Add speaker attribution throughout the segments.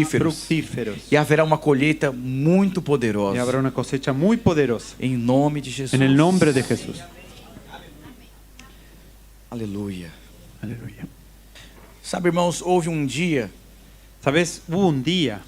Speaker 1: fructíferos.
Speaker 2: E haverá uma colheita muito
Speaker 1: Y
Speaker 2: poderosa.
Speaker 1: habrá una cosecha muy poderosa.
Speaker 2: Em nome de Jesus.
Speaker 1: En el nombre de Jesús.
Speaker 2: Aleluia.
Speaker 1: Aleluya.
Speaker 2: Sabe, irmãos, houve um dia
Speaker 1: ¿Sabes? Hubo un día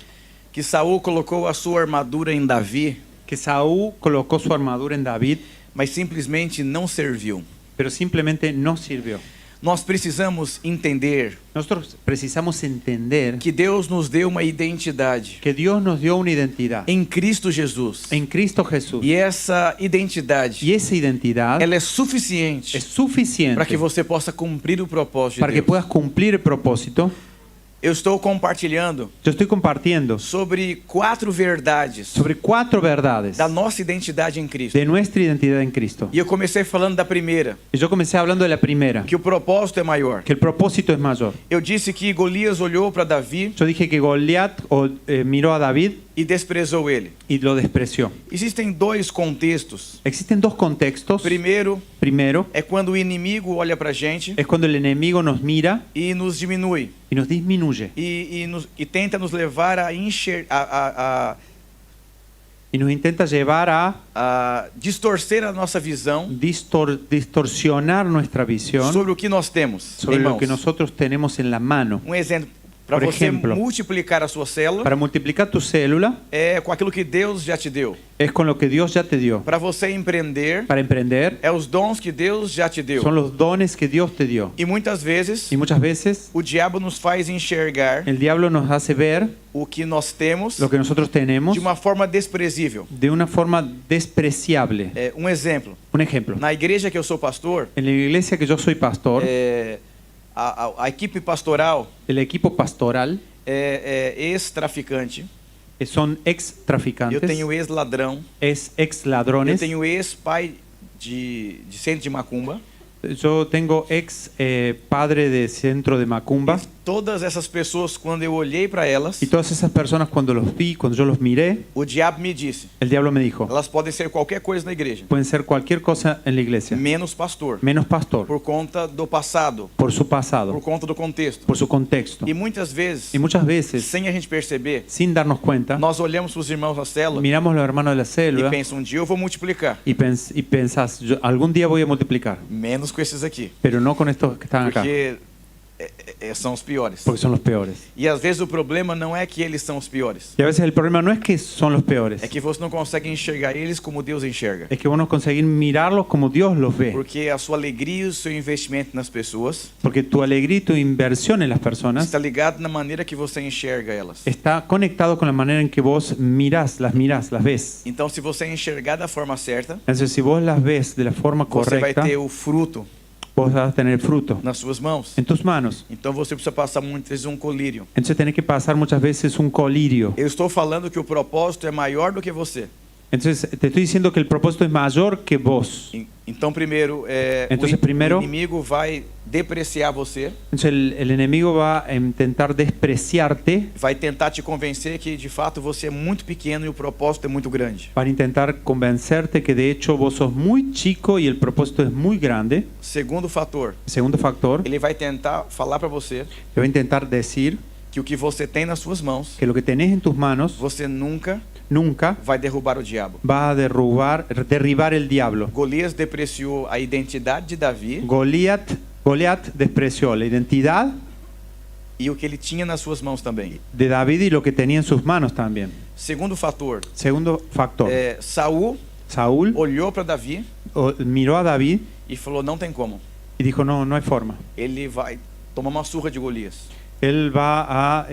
Speaker 2: que Saul colocou a sua armadura em Davi,
Speaker 1: que Saúl colocó su armadura en David,
Speaker 2: mas simplesmente não serviu.
Speaker 1: pero simplemente no sirvió.
Speaker 2: Nós precisamos entender
Speaker 1: Nosotros precisamos entender
Speaker 2: que Deus nos deu uma identidade
Speaker 1: que Dios nos dio una identidad
Speaker 2: em Cristo Jesus.
Speaker 1: en Cristo Jesús.
Speaker 2: E essa identidade,
Speaker 1: Y esa identidad
Speaker 2: ela é suficiente
Speaker 1: es suficiente
Speaker 2: para que você possa cumprir o propósito de
Speaker 1: para que
Speaker 2: Deus.
Speaker 1: puedas cumplir el propósito.
Speaker 2: Eu estou compartilhando
Speaker 1: Yo estoy compartiendo
Speaker 2: sobre 4 verdades
Speaker 1: sobre 4 verdades
Speaker 2: da nossa identidade em Cristo.
Speaker 1: de nuestra identidad en Cristo.
Speaker 2: E eu comecei falando da primeira,
Speaker 1: Y yo comencé hablando de la primera,
Speaker 2: que o propósito é maior.
Speaker 1: que el propósito es mayor.
Speaker 2: Eu disse que Golias olhou para Davi
Speaker 1: Yo dije que Goliat miró a David
Speaker 2: e desprezou ele.
Speaker 1: y lo despreció.
Speaker 2: Existem 2 contextos.
Speaker 1: Existen 2 contextos.
Speaker 2: Primeiro
Speaker 1: Primero,
Speaker 2: é quando o inimigo olha para a gente
Speaker 1: es cuando el enemigo nos mira
Speaker 2: e nos diminui
Speaker 1: y nos disminuye
Speaker 2: e tenta nos levar a
Speaker 1: y nos intenta llevar a
Speaker 2: distorcer a nossa visão
Speaker 1: distorsionar nuestra visión
Speaker 2: sobre o que nós temos
Speaker 1: sobre
Speaker 2: em
Speaker 1: lo
Speaker 2: mãos.
Speaker 1: que nosotros tenemos en la mano.
Speaker 2: Exemplo, para
Speaker 1: Por
Speaker 2: você
Speaker 1: ejemplo,
Speaker 2: multiplicar a sua célula,
Speaker 1: para multiplicar tu célula
Speaker 2: é com aquilo que Deus já te deu.
Speaker 1: es con lo que Dios ya te dio.
Speaker 2: Para você empreender,
Speaker 1: Para emprender
Speaker 2: é os dons que Deus já te deu.
Speaker 1: son los dones que Dios te dio.
Speaker 2: E muitas vezes
Speaker 1: Y muchas veces
Speaker 2: o diabo nos faz enxergar
Speaker 1: el diablo nos hace ver
Speaker 2: o que nós temos
Speaker 1: lo que nosotros tenemos
Speaker 2: de uma forma desprezível.
Speaker 1: de una forma despreciable.
Speaker 2: Exemplo,
Speaker 1: Un ejemplo.
Speaker 2: na igreja que eu sou pastor,
Speaker 1: En la iglesia que yo soy pastor,
Speaker 2: a equipe pastoral
Speaker 1: el equipo pastoral
Speaker 2: é ex-traficante,
Speaker 1: son ex
Speaker 2: eu
Speaker 1: traficantes,
Speaker 2: tenho ex-ladrão,
Speaker 1: es ex
Speaker 2: eu
Speaker 1: ladrones.
Speaker 2: tenho ex-pai de centro de macumba.
Speaker 1: Yo tengo ex padre de centro de Macumba.
Speaker 2: Todas essas pessoas, quando eu olhei para elas,
Speaker 1: Y todas esas personas cuando los vi, cuando yo los miré,
Speaker 2: o diabo me disse,
Speaker 1: el diablo me dijo,
Speaker 2: elas podem ser qualquer coisa na igreja,
Speaker 1: pueden ser cualquier cosa en la iglesia,
Speaker 2: menos pastor,
Speaker 1: menos pastor,
Speaker 2: por conta do passado,
Speaker 1: por su
Speaker 2: por
Speaker 1: pasado,
Speaker 2: conta do contexto.
Speaker 1: por su contexto.
Speaker 2: E muitas vezes,
Speaker 1: Y muchas veces,
Speaker 2: sem a gente perceber,
Speaker 1: sin darnos cuenta,
Speaker 2: nós olhamos para os irmãos da célula
Speaker 1: miramos a los hermanos de la
Speaker 2: e
Speaker 1: célula
Speaker 2: pensamos, dia eu vou multiplicar,
Speaker 1: y pensás, algún día voy a multiplicar,
Speaker 2: menos com esses aqui,
Speaker 1: pero no con estos que están acá,
Speaker 2: porque são os piores.
Speaker 1: porque son los peores.
Speaker 2: E às vezes o problema não é que eles são os piores,
Speaker 1: Y a veces el problema no es que son los peores,
Speaker 2: é que você não consegue enxergar eles como Deus enxerga.
Speaker 1: es que vos no conseguís mirarlos como Dios los ve.
Speaker 2: Porque a sua alegria e o seu investimento nas pessoas
Speaker 1: Porque tu alegría y tu inversión en las personas
Speaker 2: está ligado na maneira que você enxerga elas.
Speaker 1: está conectado con la manera en que vos mirás, las ves.
Speaker 2: Então, se você enxergar da forma certa,
Speaker 1: Entonces, si vos las ves de la forma
Speaker 2: você vai
Speaker 1: correcta,
Speaker 2: ter o fruto
Speaker 1: vos vas a tener fruto
Speaker 2: nas suas mãos.
Speaker 1: en tus manos.
Speaker 2: Então, você precisa passar muitas vezes um colírio.
Speaker 1: Entonces, tenés que pasar muchas veces un colirio.
Speaker 2: Eu estou falando que o propósito é maior do que você.
Speaker 1: Entonces, te estoy diciendo que el propósito es mayor que vos.
Speaker 2: Então, primeiro,
Speaker 1: Entonces, primero,
Speaker 2: o inimigo vai depreciar você,
Speaker 1: Entonces, el enemigo va a intentar despreciarte
Speaker 2: vai tentar te convencer que, de fato, você é muito pequeno e o propósito é muito grande.
Speaker 1: para intentar convencerte que de hecho vos sos muy chico y el propósito es muy grande.
Speaker 2: Segundo fator,
Speaker 1: Segundo factor,
Speaker 2: ele vai tentar falar para você
Speaker 1: te va a intentar decir
Speaker 2: que o que você tem nas suas mãos,
Speaker 1: que lo que tenés en tus manos
Speaker 2: você nunca
Speaker 1: nunca
Speaker 2: vai derrubar o diabo.
Speaker 1: va a derribar el diablo.
Speaker 2: Golias depreciou a identidade de Davi
Speaker 1: Goliat despreció la identidad
Speaker 2: e o que ele tinha nas suas mãos também.
Speaker 1: de David y lo que tenía en sus manos también.
Speaker 2: Segundo fator,
Speaker 1: Segundo factor,
Speaker 2: Saul
Speaker 1: Saúl
Speaker 2: olhou para Davi
Speaker 1: miró a David
Speaker 2: e falou, não tem como.
Speaker 1: y dijo, no, no hay forma.
Speaker 2: Ele vai tomar uma surra de Golias.
Speaker 1: Él va a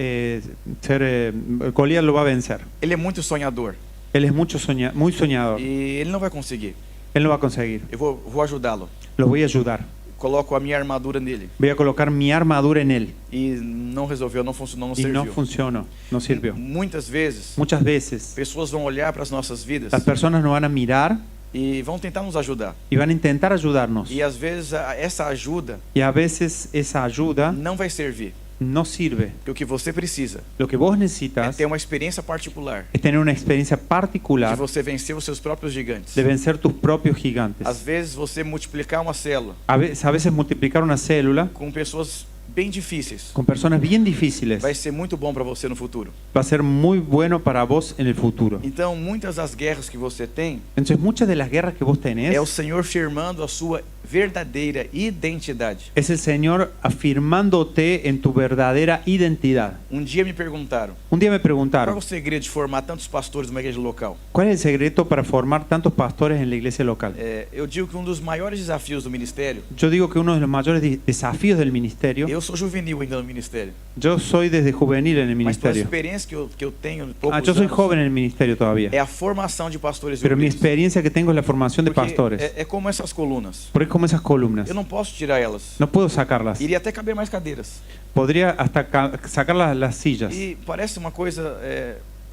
Speaker 1: Goliat lo va a vencer.
Speaker 2: Ele é muito sonhador
Speaker 1: Él es muy soñador.
Speaker 2: e ele não vai conseguir.
Speaker 1: Él lo va a conseguir.
Speaker 2: Eu vou ajudá-lo.
Speaker 1: Lo voy a ayudar.
Speaker 2: Coloco a minha armadura nele.
Speaker 1: Voy a colocar mi armadura en él.
Speaker 2: E não resolveu, não funcionou, não
Speaker 1: Y no
Speaker 2: serviu.
Speaker 1: funcionó, no sirvió.
Speaker 2: Muitas vezes,
Speaker 1: Muchas veces
Speaker 2: pessoas vão olhar para as nossas vidas
Speaker 1: las personas nos van a mirar
Speaker 2: e vão tentar nos ajudar.
Speaker 1: y van a intentar ayudarnos.
Speaker 2: E às vezes essa ajuda
Speaker 1: Y a veces esa ayuda
Speaker 2: não vai servir.
Speaker 1: no sirve.
Speaker 2: Porque o que você precisa
Speaker 1: Lo que vos
Speaker 2: é
Speaker 1: necesitas
Speaker 2: ter uma experiência particular
Speaker 1: es tener una experiencia
Speaker 2: de
Speaker 1: particular
Speaker 2: você vencer os seus próprios gigantes.
Speaker 1: de vencer tus propios
Speaker 2: Às
Speaker 1: gigantes.
Speaker 2: vezes você multiplicar uma célula
Speaker 1: A veces multiplicar una célula
Speaker 2: com pessoas bem difíceis,
Speaker 1: con personas bien difíciles,
Speaker 2: vai ser muito bom para você no futuro.
Speaker 1: va a ser muy bueno para vos en el futuro.
Speaker 2: Então, muitas das guerras que você tem
Speaker 1: Entonces, muchas de las guerras que vos
Speaker 2: é
Speaker 1: tenés
Speaker 2: o Senhor firmando a sua verdadeira identidade.
Speaker 1: es el Señor afirmándote en tu verdadera identidad.
Speaker 2: Um dia me perguntaram:
Speaker 1: Un día me
Speaker 2: qual é
Speaker 1: preguntaron,
Speaker 2: o segredo de formar tantos pastores numa igreja local?
Speaker 1: ¿cuál es el secreto para formar tantos pastores en la iglesia local?
Speaker 2: Eu digo que um dos maiores desafios do ministério,
Speaker 1: Yo digo que uno de los mayores desafíos del ministerio,
Speaker 2: eu sou juvenil ainda no ministério,
Speaker 1: yo soy desde juvenil en el
Speaker 2: mas pela
Speaker 1: ministerio.
Speaker 2: experiência que eu tenho em poucos
Speaker 1: Yo soy
Speaker 2: anos,
Speaker 1: joven en el ministerio todavía,
Speaker 2: é a formação de pastores e
Speaker 1: pero mi
Speaker 2: obreiros.
Speaker 1: experiencia que tengo es la formación de
Speaker 2: Porque
Speaker 1: pastores.
Speaker 2: é como essas colunas.
Speaker 1: Porque es como esas columnas,
Speaker 2: Eu não posso tirar elas.
Speaker 1: no puedo sacarlas.
Speaker 2: Iria até caber mais cadeiras.
Speaker 1: Podría hasta sacar las sillas.
Speaker 2: E parece uma coisa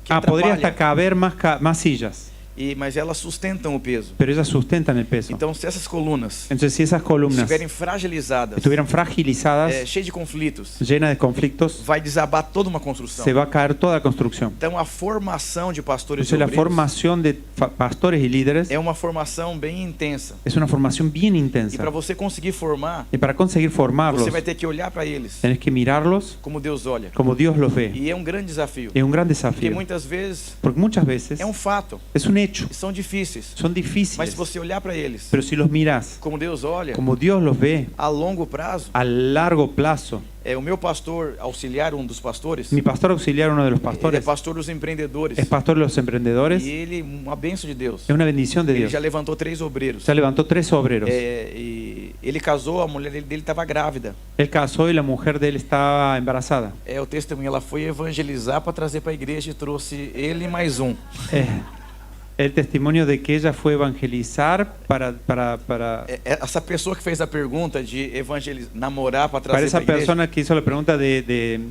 Speaker 2: que
Speaker 1: Podría hasta
Speaker 2: atrapalha,
Speaker 1: caber más sillas,
Speaker 2: mas elas sustentam o peso.
Speaker 1: pero ellas sustentan el peso.
Speaker 2: Então, se essas colunas
Speaker 1: Entonces, si esas columnas
Speaker 2: estiverem fragilizadas,
Speaker 1: estuvieran fragilizadas,
Speaker 2: cheias de conflitos,
Speaker 1: llenas de conflictos,
Speaker 2: vai desabar toda uma construção.
Speaker 1: se va a caer toda la construcción.
Speaker 2: Então, a formação de pastores e
Speaker 1: Entonces, la
Speaker 2: obreiros
Speaker 1: formación de pastores y líderes
Speaker 2: é uma formação bem intensa.
Speaker 1: es una formación bien
Speaker 2: E
Speaker 1: intensa.
Speaker 2: para você conseguir formar,
Speaker 1: Y para conseguir formarlos,
Speaker 2: você vai ter que olhar para eles
Speaker 1: tenés que mirarlos
Speaker 2: como Deus olha.
Speaker 1: como Dios los ve.
Speaker 2: E é um grande desafio.
Speaker 1: Es un gran
Speaker 2: Porque
Speaker 1: desafío,
Speaker 2: muitas vezes
Speaker 1: porque muchas veces
Speaker 2: é um fato.
Speaker 1: es un hecho,
Speaker 2: São difíceis.
Speaker 1: son
Speaker 2: Mas
Speaker 1: difíciles,
Speaker 2: se você olhar para eles
Speaker 1: pero si los miras
Speaker 2: como Deus olha,
Speaker 1: como Dios los ve
Speaker 2: a longo prazo,
Speaker 1: a largo plazo.
Speaker 2: o meu pastor auxiliar, um dos pastores,
Speaker 1: Mi pastor auxiliar, uno de los
Speaker 2: ele é
Speaker 1: pastores,
Speaker 2: pastor dos empreendedores.
Speaker 1: es pastor de los emprendedores,
Speaker 2: E ele, uma bênção de Deus.
Speaker 1: es una bendición de
Speaker 2: Ele
Speaker 1: Dios.
Speaker 2: já levantou 3 obreiros.
Speaker 1: Ya levantó 3 obreros.
Speaker 2: E ele casou, a mulher dele estava grávida.
Speaker 1: Él casó y la mujer de él estaba embarazada.
Speaker 2: O testemunho, ela foi evangelizar para trazer para a igreja e trouxe ele e mais um.
Speaker 1: El testimonio de que ella fue a evangelizar para
Speaker 2: Essa pessoa que fez a pergunta de namorar para trazer
Speaker 1: esa
Speaker 2: para a igreja,
Speaker 1: persona que hizo la pregunta de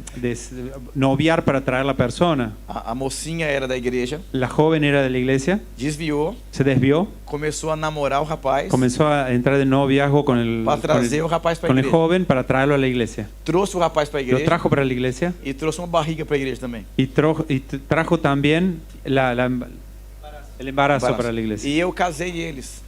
Speaker 1: noviar para traer la persona.
Speaker 2: a mocinha era da igreja,
Speaker 1: La joven era de la iglesia,
Speaker 2: desviou,
Speaker 1: se desvió,
Speaker 2: começou a namorar o rapaz,
Speaker 1: comenzó a entrar de noviazgo
Speaker 2: para trazer o rapaz para a
Speaker 1: con el
Speaker 2: igreja.
Speaker 1: joven para traerlo a la iglesia.
Speaker 2: Trouxe o rapaz para a
Speaker 1: Lo
Speaker 2: igreja
Speaker 1: trajo para la iglesia
Speaker 2: e trouxe uma barriga para a igreja também.
Speaker 1: y trajo también el embarazo para la iglesia.
Speaker 2: E eu casei eles.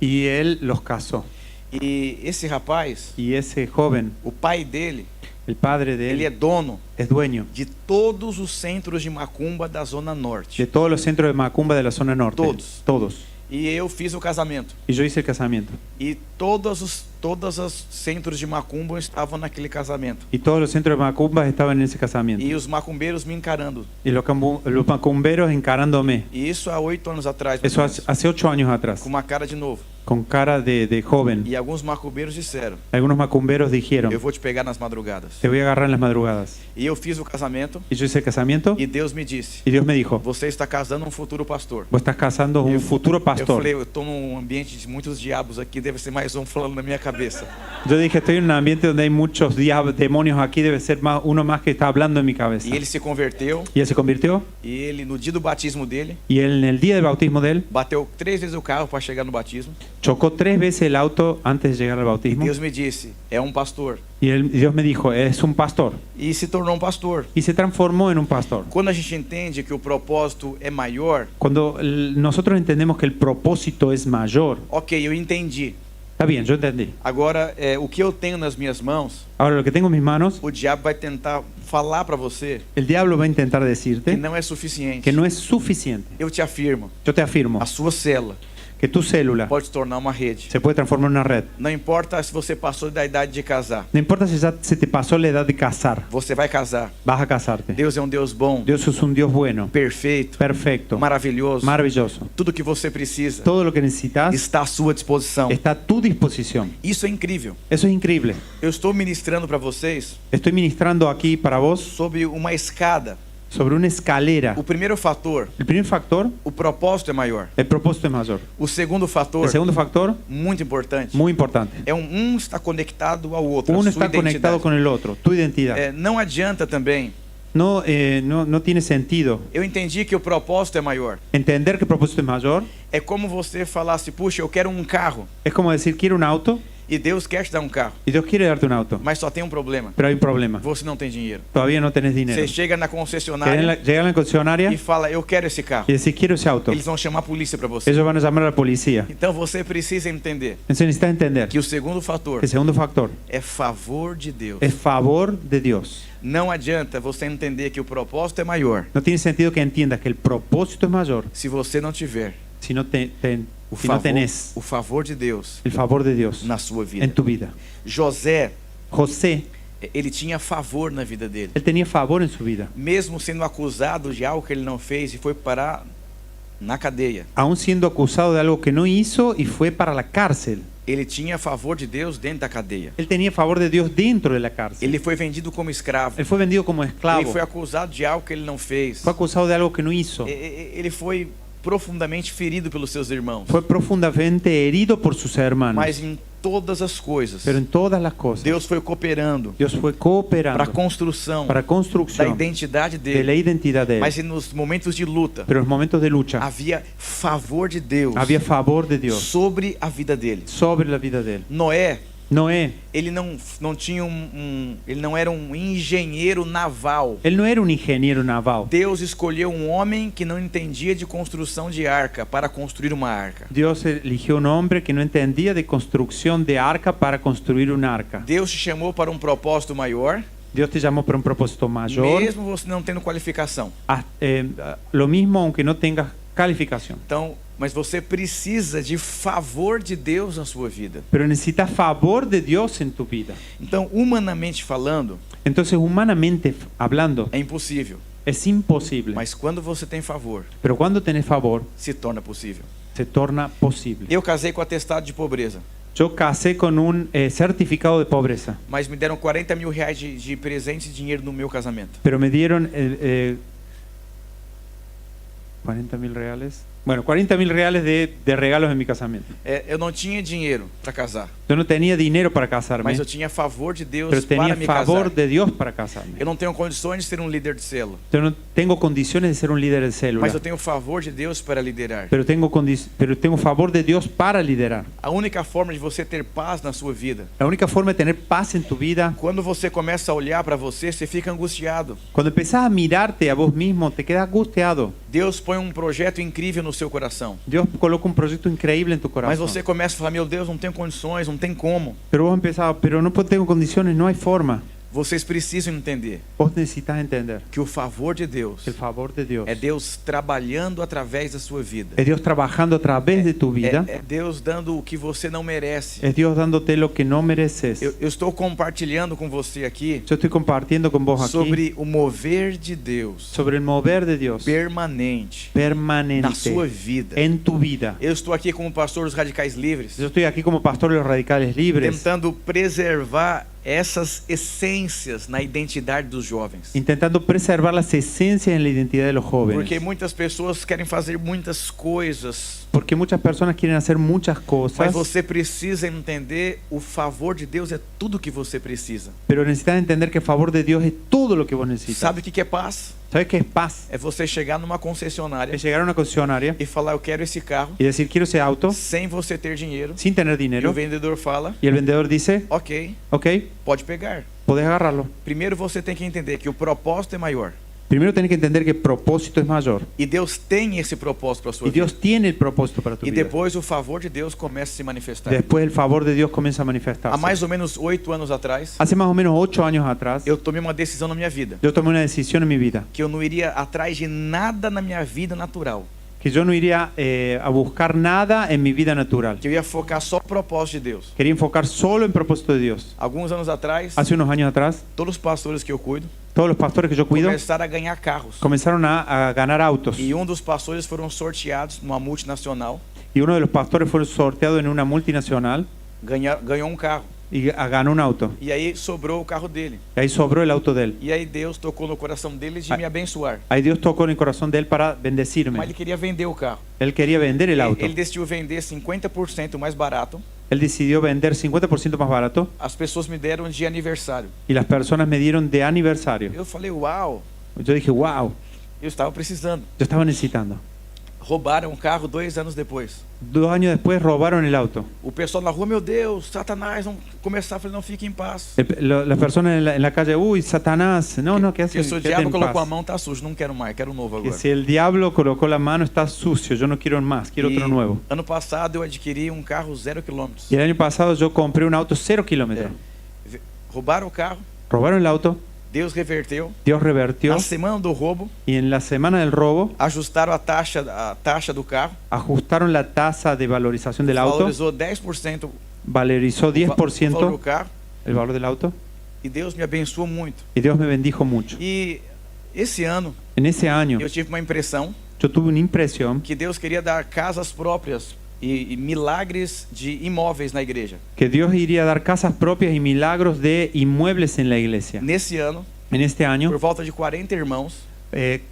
Speaker 1: Y él los casó.
Speaker 2: E esse rapaz,
Speaker 1: Y ese joven,
Speaker 2: o pai dele,
Speaker 1: el padre de
Speaker 2: ele é
Speaker 1: él,
Speaker 2: dono
Speaker 1: es dueño
Speaker 2: de todos os centros de macumba da Zona Norte.
Speaker 1: de todos los centros de macumba de la zona norte.
Speaker 2: Todos.
Speaker 1: Todos.
Speaker 2: E eu fiz o casamento.
Speaker 1: Y yo hice el casamiento.
Speaker 2: E todos os centros de macumba estavam naquele casamento.
Speaker 1: Y todos los centros de macumba estaban en ese casamiento.
Speaker 2: E os macumbeiros me encarando.
Speaker 1: Y los macumberos encarándome.
Speaker 2: E isso há 8 anos atrás.
Speaker 1: Eso hace 8 años atrás.
Speaker 2: Com uma cara de novo.
Speaker 1: Con cara de joven.
Speaker 2: E alguns macumbeiros disseram:
Speaker 1: Algunos macumberos dijeron:
Speaker 2: eu vou te pegar nas madrugadas.
Speaker 1: te voy a agarrar en las madrugadas.
Speaker 2: E eu fiz o casamento.
Speaker 1: Y yo hice el casamiento.
Speaker 2: E Deus me disse:
Speaker 1: Y Dios me dijo:
Speaker 2: você está casando um futuro pastor.
Speaker 1: vos estás casando un futuro
Speaker 2: Eu
Speaker 1: pastor.
Speaker 2: falei: eu estou num ambiente de muitos diabos aqui, deve ser mais um falando na minha cabeça.
Speaker 1: Yo dije: estoy en un ambiente donde hay muchos demonios aquí, debe ser uno más que está hablando en mi cabeza.
Speaker 2: E ele se converteu.
Speaker 1: Y él se convirtió.
Speaker 2: E ele, no dia do batismo dele,
Speaker 1: Y él, en el día del bautismo de él,
Speaker 2: bateu 3 vezes o carro para chegar no batismo.
Speaker 1: chocó 3 veces el auto antes de llegar al
Speaker 2: E
Speaker 1: bautismo.
Speaker 2: Deus me disse: é um pastor.
Speaker 1: Y Dios me dijo: es un pastor.
Speaker 2: E se tornou um pastor.
Speaker 1: Y se transformó en un pastor.
Speaker 2: Quando a gente entende que o propósito é maior,
Speaker 1: Cuando nosotros entendemos que el propósito es mayor,
Speaker 2: ok, eu entendi.
Speaker 1: está bien, yo entendí.
Speaker 2: Agora, o que eu tenho nas minhas mãos,
Speaker 1: Ahora, lo que tengo en mis manos,
Speaker 2: o diabo vai tentar falar para você
Speaker 1: el diablo va a intentar
Speaker 2: que
Speaker 1: decirte
Speaker 2: não é suficiente.
Speaker 1: que no es suficiente.
Speaker 2: Eu te afirmo,
Speaker 1: Yo te afirmo
Speaker 2: a sua célula
Speaker 1: que tu célula
Speaker 2: pode se tornar uma rede.
Speaker 1: se puede transformar en una red.
Speaker 2: Não importa se você passou da idade de casar,
Speaker 1: No importa si ya se te pasó la edad de casar,
Speaker 2: você vai casar.
Speaker 1: vas a casarte.
Speaker 2: Deus é um Deus bom,
Speaker 1: Dios es un Dios bueno,
Speaker 2: perfeito,
Speaker 1: perfecto,
Speaker 2: maravilhoso.
Speaker 1: maravilloso.
Speaker 2: Tudo que você precisa
Speaker 1: Todo lo que necesitas
Speaker 2: está à sua disposição.
Speaker 1: está a tu disposición.
Speaker 2: Isso é incrível.
Speaker 1: Eso es increíble.
Speaker 2: Eu estou ministrando para vocês
Speaker 1: Estoy ministrando aquí para vos
Speaker 2: sobre uma escada.
Speaker 1: sobre una escalera.
Speaker 2: O primeiro fator,
Speaker 1: El primer factor,
Speaker 2: o propósito é maior.
Speaker 1: el propósito es mayor.
Speaker 2: O segundo fator,
Speaker 1: El segundo factor,
Speaker 2: muito importante,
Speaker 1: muy importante.
Speaker 2: é um está conectado ao outro, a
Speaker 1: Uno
Speaker 2: sua
Speaker 1: está conectado
Speaker 2: identidade.
Speaker 1: con el otro, tu identidad.
Speaker 2: Não adianta também.
Speaker 1: No tiene sentido
Speaker 2: Eu entendi que o propósito é maior.
Speaker 1: entender que el propósito es mayor.
Speaker 2: É como você falasse: puxa, eu quero um carro.
Speaker 1: Es como decir, quiero un auto
Speaker 2: E Deus quer te dar um carro,
Speaker 1: Y Dios quiere darte un auto,
Speaker 2: mas só tem um problema.
Speaker 1: pero hay un problema.
Speaker 2: Você não tem dinheiro.
Speaker 1: Todavía no tenés dinero.
Speaker 2: Você chega na
Speaker 1: Llega
Speaker 2: concessionária
Speaker 1: a la concesionaria
Speaker 2: e fala, eu quero esse carro.
Speaker 1: y decís, quiero ese auto.
Speaker 2: Eles vão chamar a polícia para você.
Speaker 1: Ellos van a llamar a la policía.
Speaker 2: Então você precisa entender
Speaker 1: Entonces necesitas entender
Speaker 2: que o segundo fator
Speaker 1: que el segundo factor
Speaker 2: é favor de Deus.
Speaker 1: es favor de Dios.
Speaker 2: Não adianta você entender que o propósito é maior
Speaker 1: No tiene sentido que entiendas que el propósito es mayor
Speaker 2: se você não tiver
Speaker 1: si no,
Speaker 2: o
Speaker 1: si no
Speaker 2: favor,
Speaker 1: tenés
Speaker 2: o favor de Deus
Speaker 1: el favor de Dios
Speaker 2: na sua vida.
Speaker 1: en tu vida.
Speaker 2: José,
Speaker 1: José,
Speaker 2: ele tinha favor na vida dele.
Speaker 1: él tenía favor en su vida.
Speaker 2: Mesmo sendo acusado de algo que ele não fez e foi parar na cadeia,
Speaker 1: Aún siendo acusado de algo que no hizo y fue para la cárcel.
Speaker 2: ele tinha favor de Deus dentro da cadeia.
Speaker 1: Él tenía favor de Dios dentro de la cárcel.
Speaker 2: Ele foi vendido como escravo.
Speaker 1: Él fue vendido como esclavo.
Speaker 2: Ele foi acusado de algo que ele não fez.
Speaker 1: Fue acusado de algo que no hizo.
Speaker 2: Ele foi profundamente ferido pelos seus irmãos.
Speaker 1: Fue profundamente herido por sus hermanos.
Speaker 2: Mas em todas as coisas,
Speaker 1: Pero en todas las cosas,
Speaker 2: Deus foi cooperando
Speaker 1: Dios fue cooperando
Speaker 2: para a construção
Speaker 1: para
Speaker 2: da
Speaker 1: construcción
Speaker 2: identidade
Speaker 1: de la
Speaker 2: dele.
Speaker 1: identidad de él.
Speaker 2: Mas nos momentos de luta,
Speaker 1: Pero en los momentos de lucha
Speaker 2: havia favor de Deus
Speaker 1: había favor de Dios
Speaker 2: sobre a vida dele.
Speaker 1: sobre la vida de él.
Speaker 2: Noé,
Speaker 1: Noé,
Speaker 2: ele não tinha ele não era um engenheiro naval.
Speaker 1: él no era un ingeniero naval.
Speaker 2: Deus escolheu um homem que não entendia de construção de arca para construir uma arca.
Speaker 1: Dios eligió un hombre que no entendía de construcción de arca para construir un arca.
Speaker 2: Deus te chamou para um propósito maior,
Speaker 1: Dios te llamó para un propósito mayor.
Speaker 2: mesmo você não tendo qualificação.
Speaker 1: Lo mismo aunque no tengas calificación.
Speaker 2: Então, mas você precisa de favor de Deus na sua vida.
Speaker 1: Pero necesitas favor de Dios en tu vida.
Speaker 2: Então, humanamente falando,
Speaker 1: Entonces, humanamente hablando,
Speaker 2: é impossível.
Speaker 1: es imposible.
Speaker 2: Mas quando você tem favor,
Speaker 1: Pero cuando tenés favor,
Speaker 2: se torna possível.
Speaker 1: se torna posible.
Speaker 2: Eu casei com atestado de pobreza,
Speaker 1: Yo casé con un certificado de pobreza,
Speaker 2: mas me deram 40 mil reais de presente e dinheiro no meu casamento.
Speaker 1: pero me dieron 40.000 reales. Bueno, 40.000 reales de regalos en mi casamiento.
Speaker 2: Eu não tinha dinheiro para casar,
Speaker 1: Yo no tenía dinero para casarme,
Speaker 2: mas eu tinha favor de Deus
Speaker 1: pero
Speaker 2: para
Speaker 1: tenía
Speaker 2: me
Speaker 1: favor
Speaker 2: casar.
Speaker 1: de Dios para casarme.
Speaker 2: Eu não tenho condições de ser um líder de célula,
Speaker 1: Yo no tengo condiciones de ser un líder de célula,
Speaker 2: mas eu tenho favor de Deus para liderar.
Speaker 1: pero tengo favor de Dios para liderar.
Speaker 2: A única forma de você ter paz na sua vida,
Speaker 1: La única forma de tener paz en tu vida,
Speaker 2: quando você começa a olhar para você, você fica angustiado.
Speaker 1: cuando empezás a mirarte a vos mismo, te quedas angustiado.
Speaker 2: Deus põe um projeto incrível no seu coração,
Speaker 1: Dios coloca un proyecto increíble en tu
Speaker 2: mas
Speaker 1: corazón.
Speaker 2: você começa a falar, meu Deus, não tenho condições, não tem como.
Speaker 1: Pero vos empezás, pero no tengo condiciones, no hay forma.
Speaker 2: Vocês precisam entender
Speaker 1: Vos necesitas entender
Speaker 2: que o favor de Deus
Speaker 1: el favor de Dios
Speaker 2: é Deus trabalhando através da sua vida.
Speaker 1: es Dios trabajando a través de tu vida,
Speaker 2: É Deus dando o que você não merece.
Speaker 1: es Dios dándote lo que no mereces.
Speaker 2: Eu estou compartilhando com você aqui
Speaker 1: Yo estoy compartiendo con vos aquí
Speaker 2: sobre o mover de Deus
Speaker 1: sobre el mover de Dios
Speaker 2: permanente
Speaker 1: permanente
Speaker 2: na sua vida.
Speaker 1: en tu vida.
Speaker 2: Eu estou aqui como pastor dos Radicais Livres,
Speaker 1: Yo estoy aquí como pastor de los radicales libres,
Speaker 2: tentando preservar essas essências na identidade dos jovens.
Speaker 1: intentando preservar las esencias en la identidad de los jóvenes.
Speaker 2: Porque muitas pessoas querem fazer muitas coisas,
Speaker 1: Porque muchas personas quieren hacer muchas
Speaker 2: mas
Speaker 1: cosas,
Speaker 2: você precisa entender o favor de Deus é tudo que você precisa.
Speaker 1: pero necesitas entender que el favor de Dios es todo lo que vos necesitas.
Speaker 2: Sabe o que é paz?
Speaker 1: ¿Sabes qué es paz?
Speaker 2: É você chegar numa concessionária
Speaker 1: Es llegar a una concesionaria
Speaker 2: e falar, eu quero esse carro,
Speaker 1: y decir quiero ese auto
Speaker 2: sem você ter dinheiro.
Speaker 1: sin tener
Speaker 2: E o
Speaker 1: dinero,
Speaker 2: vendedor fala,
Speaker 1: y el vendedor dice,
Speaker 2: ok,
Speaker 1: ok,
Speaker 2: pode pegar.
Speaker 1: podés agarrarlo.
Speaker 2: Primeiro você tem que entender que o propósito é maior.
Speaker 1: Primero tenés que entender que el propósito es mayor.
Speaker 2: E Deus tem esse propósito para a sua
Speaker 1: Y
Speaker 2: vida.
Speaker 1: Dios tiene el propósito para tu
Speaker 2: E
Speaker 1: vida.
Speaker 2: depois o favor de Deus começa a se manifestar.
Speaker 1: Después el favor de Dios comienza a
Speaker 2: Há
Speaker 1: manifestarse.
Speaker 2: mais ou menos 8 anos atrás,
Speaker 1: Hace más o menos 8 años atrás,
Speaker 2: eu tomei uma decisão na minha vida.
Speaker 1: yo tomé una decisión en mi vida,
Speaker 2: Que eu não iria atrás de nada na minha vida natural.
Speaker 1: que yo no iría a buscar nada en mi vida natural.
Speaker 2: Que eu ia focar só no propósito de Deus.
Speaker 1: Quería enfocar solo en propósito de Dios.
Speaker 2: Alguns anos atrás,
Speaker 1: Hace unos años atrás,
Speaker 2: todos os pastores que eu cuido
Speaker 1: todos los pastores que yo cuido
Speaker 2: começaram a ganhar carros.
Speaker 1: comenzaron a ganar autos.
Speaker 2: E dos pastores foram sorteados numa multinacional,
Speaker 1: Y uno de los pastores fue sorteado en una multinacional
Speaker 2: ganhou um carro.
Speaker 1: y ganó un auto.
Speaker 2: E aí sobrou o carro dele.
Speaker 1: Y ahí sobró el auto de él.
Speaker 2: E aí Deus tocou no coração dele de me abençoar.
Speaker 1: Ahí Dios tocó en el corazón de él para
Speaker 2: Mas
Speaker 1: bendecirme.
Speaker 2: ele queria vender o carro.
Speaker 1: Él quería vender el auto.
Speaker 2: Ele decidiu vender 50% mais barato.
Speaker 1: Él decidió vender 50% más barato
Speaker 2: As pessoas me deram de aniversário.
Speaker 1: y las personas me dieron de aniversario.
Speaker 2: Eu falei, uau,
Speaker 1: Yo dije, wow,
Speaker 2: eu estava precisando.
Speaker 1: yo estaba necesitando.
Speaker 2: roubaram o carro 2 anos depois.
Speaker 1: 2 años después robaron el auto.
Speaker 2: O pessoal na rua, meu Deus, Satanás, vamos começar a falar, não fique em paz.
Speaker 1: Las personas en la calle, uy, Satanás, no, ¿qué hace?
Speaker 2: Porque se o diabo colocou a mão, tá sujo, não quero mais, quero um novo
Speaker 1: Que
Speaker 2: agora.
Speaker 1: si el diablo colocó la mano, está sucio, yo no quiero más, quiero otro nuevo.
Speaker 2: Ano passado eu adquiri um carro 0 quilômetros.
Speaker 1: Y el año pasado yo compré un auto 0 kilómetros.
Speaker 2: Roubaram o carro,
Speaker 1: Robaron el auto,
Speaker 2: Deus reverteu.
Speaker 1: Dios revertió,
Speaker 2: Na semana do roubo,
Speaker 1: y en la semana del robo
Speaker 2: ajustaram a taxa do carro,
Speaker 1: ajustaron la tasa de valorización del auto,
Speaker 2: valorizou 10%
Speaker 1: valorizó
Speaker 2: o valor do
Speaker 1: 10%
Speaker 2: carro,
Speaker 1: el valor del auto,
Speaker 2: e Deus me abençoou muito.
Speaker 1: y Dios me bendijo mucho.
Speaker 2: E esse ano
Speaker 1: En ese año
Speaker 2: eu tive uma impressão
Speaker 1: yo tuve una impresión
Speaker 2: que Deus queria dar casas próprias e milagres de imóveis na igreja.
Speaker 1: que Dios iría a dar casas propias y milagros de inmuebles en la iglesia.
Speaker 2: Nesse ano,
Speaker 1: En este
Speaker 2: por
Speaker 1: año,
Speaker 2: volta de 40 irmãos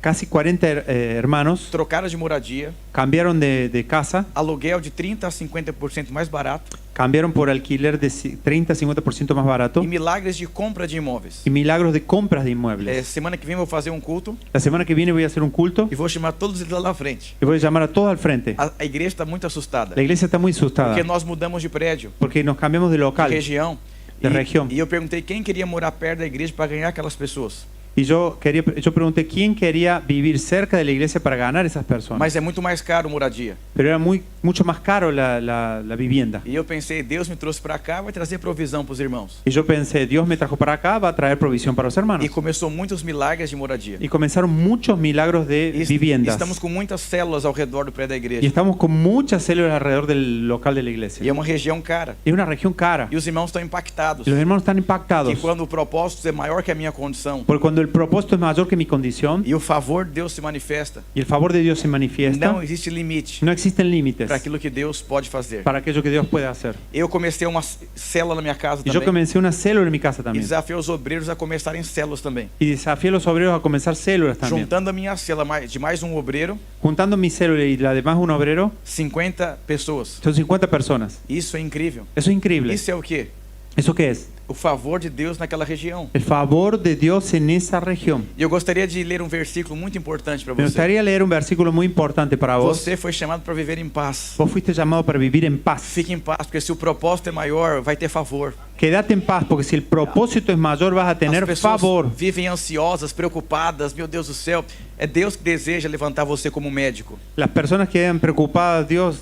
Speaker 1: casi 40 hermanos
Speaker 2: trocaram de moradia,
Speaker 1: cambiaron de casa,
Speaker 2: aluguel de 30% a 50% mais barato
Speaker 1: cambiaron por alquiler de 30 a 50% más barato
Speaker 2: e milagres de compra de imóveis.
Speaker 1: y milagros de compras de inmuebles.
Speaker 2: Semana que vem eu vou fazer um culto
Speaker 1: La semana que viene voy a hacer un culto
Speaker 2: e vou chamar todos eles lá na frente.
Speaker 1: y voy a llamar a todos al frente.
Speaker 2: A igreja está muito assustada
Speaker 1: La iglesia está muy asustada
Speaker 2: porque nós mudamos de prédio,
Speaker 1: porque nos cambiamos de
Speaker 2: de
Speaker 1: local.
Speaker 2: região.
Speaker 1: De região.
Speaker 2: E eu perguntei quem queria morar perto da igreja para ganhar aquelas pessoas.
Speaker 1: Y yo pregunté quién quería vivir cerca de la iglesia para ganar esas personas.
Speaker 2: Mas é muito mais caro moradia.
Speaker 1: Pero era mucho más caro la vivienda.
Speaker 2: E eu pensei, Deus me trouxe para cá, vai trazer provisão para os irmãos.
Speaker 1: Y yo pensé, Dios me trajo para acá, va a traer provisión para los hermanos.
Speaker 2: E começou muitos milagres de moradia.
Speaker 1: Y comenzaron muchos milagros de
Speaker 2: E
Speaker 1: viviendas.
Speaker 2: estamos com muitas células ao redor do prédio da
Speaker 1: Y
Speaker 2: igreja.
Speaker 1: estamos con muchas células alrededor del local de la
Speaker 2: E
Speaker 1: iglesia.
Speaker 2: é uma região cara.
Speaker 1: Es una región cara.
Speaker 2: E os irmãos estão impactados.
Speaker 1: Y los hermanos están impactados.
Speaker 2: Que quando o propósito é maior que a minha condição
Speaker 1: Porque cuando el propósito es mayor que mi condición
Speaker 2: e o favor de Deus se manifesta,
Speaker 1: y el favor de Dios se manifiesta,
Speaker 2: não existe limite
Speaker 1: no existen límites
Speaker 2: para aquilo que Deus pode fazer.
Speaker 1: para aquello que Dios puede hacer.
Speaker 2: Eu comecei uma célula na minha casa
Speaker 1: Y yo
Speaker 2: também.
Speaker 1: comencé una célula en mi casa
Speaker 2: E
Speaker 1: también.
Speaker 2: desafiei os obreiros a começarem células também.
Speaker 1: Y desafié a los obreros a comenzar células también.
Speaker 2: Juntando a minha célula de mais um obreiro,
Speaker 1: Juntando mi célula y la de más un obrero,
Speaker 2: 50 pessoas.
Speaker 1: son 50 personas.
Speaker 2: Isso é incrível.
Speaker 1: Eso es increíble.
Speaker 2: Isso é o quê?
Speaker 1: ¿Eso qué es?
Speaker 2: O favor de Deus naquela região.
Speaker 1: El favor de Dios en esa región.
Speaker 2: E eu gostaria de ler um versículo muito importante para
Speaker 1: Me
Speaker 2: você.
Speaker 1: gustaría leer un versículo muy importante para vos.
Speaker 2: Você foi chamado para viver em paz.
Speaker 1: Vos fuiste llamado para vivir en paz.
Speaker 2: Fique em paz, porque se o propósito é maior, vai ter favor.
Speaker 1: Quédate en paz, porque si el propósito es mayor, vas a tener
Speaker 2: As pessoas
Speaker 1: favor.
Speaker 2: vivem ansiosas, preocupadas. Meu Deus do céu, é Deus que deseja levantar você como médico.
Speaker 1: Las personas quedan preocupadas, Dios,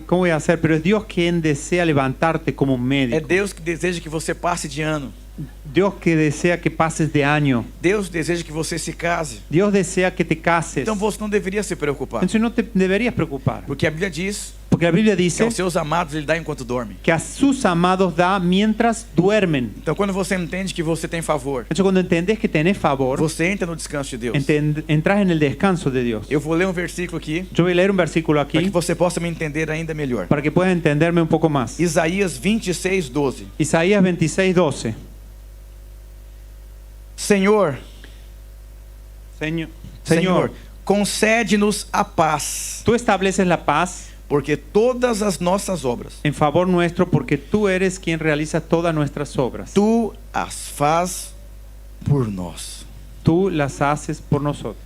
Speaker 1: ¿cómo voy a hacer? Pero es Dios quien desea levantarte como
Speaker 2: É
Speaker 1: médico.
Speaker 2: Deus que deseja que você passe de ano.
Speaker 1: Dios que desea que pases de año.
Speaker 2: Deus deseja que você se case.
Speaker 1: Dios desea que te cases.
Speaker 2: Então você não deveria se preocupar.
Speaker 1: Entonces no te deberías preocupar.
Speaker 2: Porque a Bíblia diz
Speaker 1: Porque la Biblia
Speaker 2: que
Speaker 1: dice
Speaker 2: aos seus amados Ele dá enquanto dorme.
Speaker 1: que a sus amados da mientras duermen.
Speaker 2: Então quando você entende que você tem favor,
Speaker 1: Entonces cuando entendés que tenés favor,
Speaker 2: você entra no descanso de Deus.
Speaker 1: entras en el descanso de Dios.
Speaker 2: Eu vou ler um versículo aqui
Speaker 1: Yo voy a leer un versículo
Speaker 2: para que
Speaker 1: aquí
Speaker 2: você possa me entender ainda melhor.
Speaker 1: para que puedas entenderme un poco más.
Speaker 2: Isaías 26:12.
Speaker 1: Isaías 26:12.
Speaker 2: Senhor,
Speaker 1: Señor,
Speaker 2: concede-nos a paz,
Speaker 1: tú estableces la paz
Speaker 2: porque todas as nossas obras,
Speaker 1: en favor nuestro, porque tú eres quien realiza todas nuestras obras.
Speaker 2: tu as faz por nós.
Speaker 1: Tú las haces por nosotros.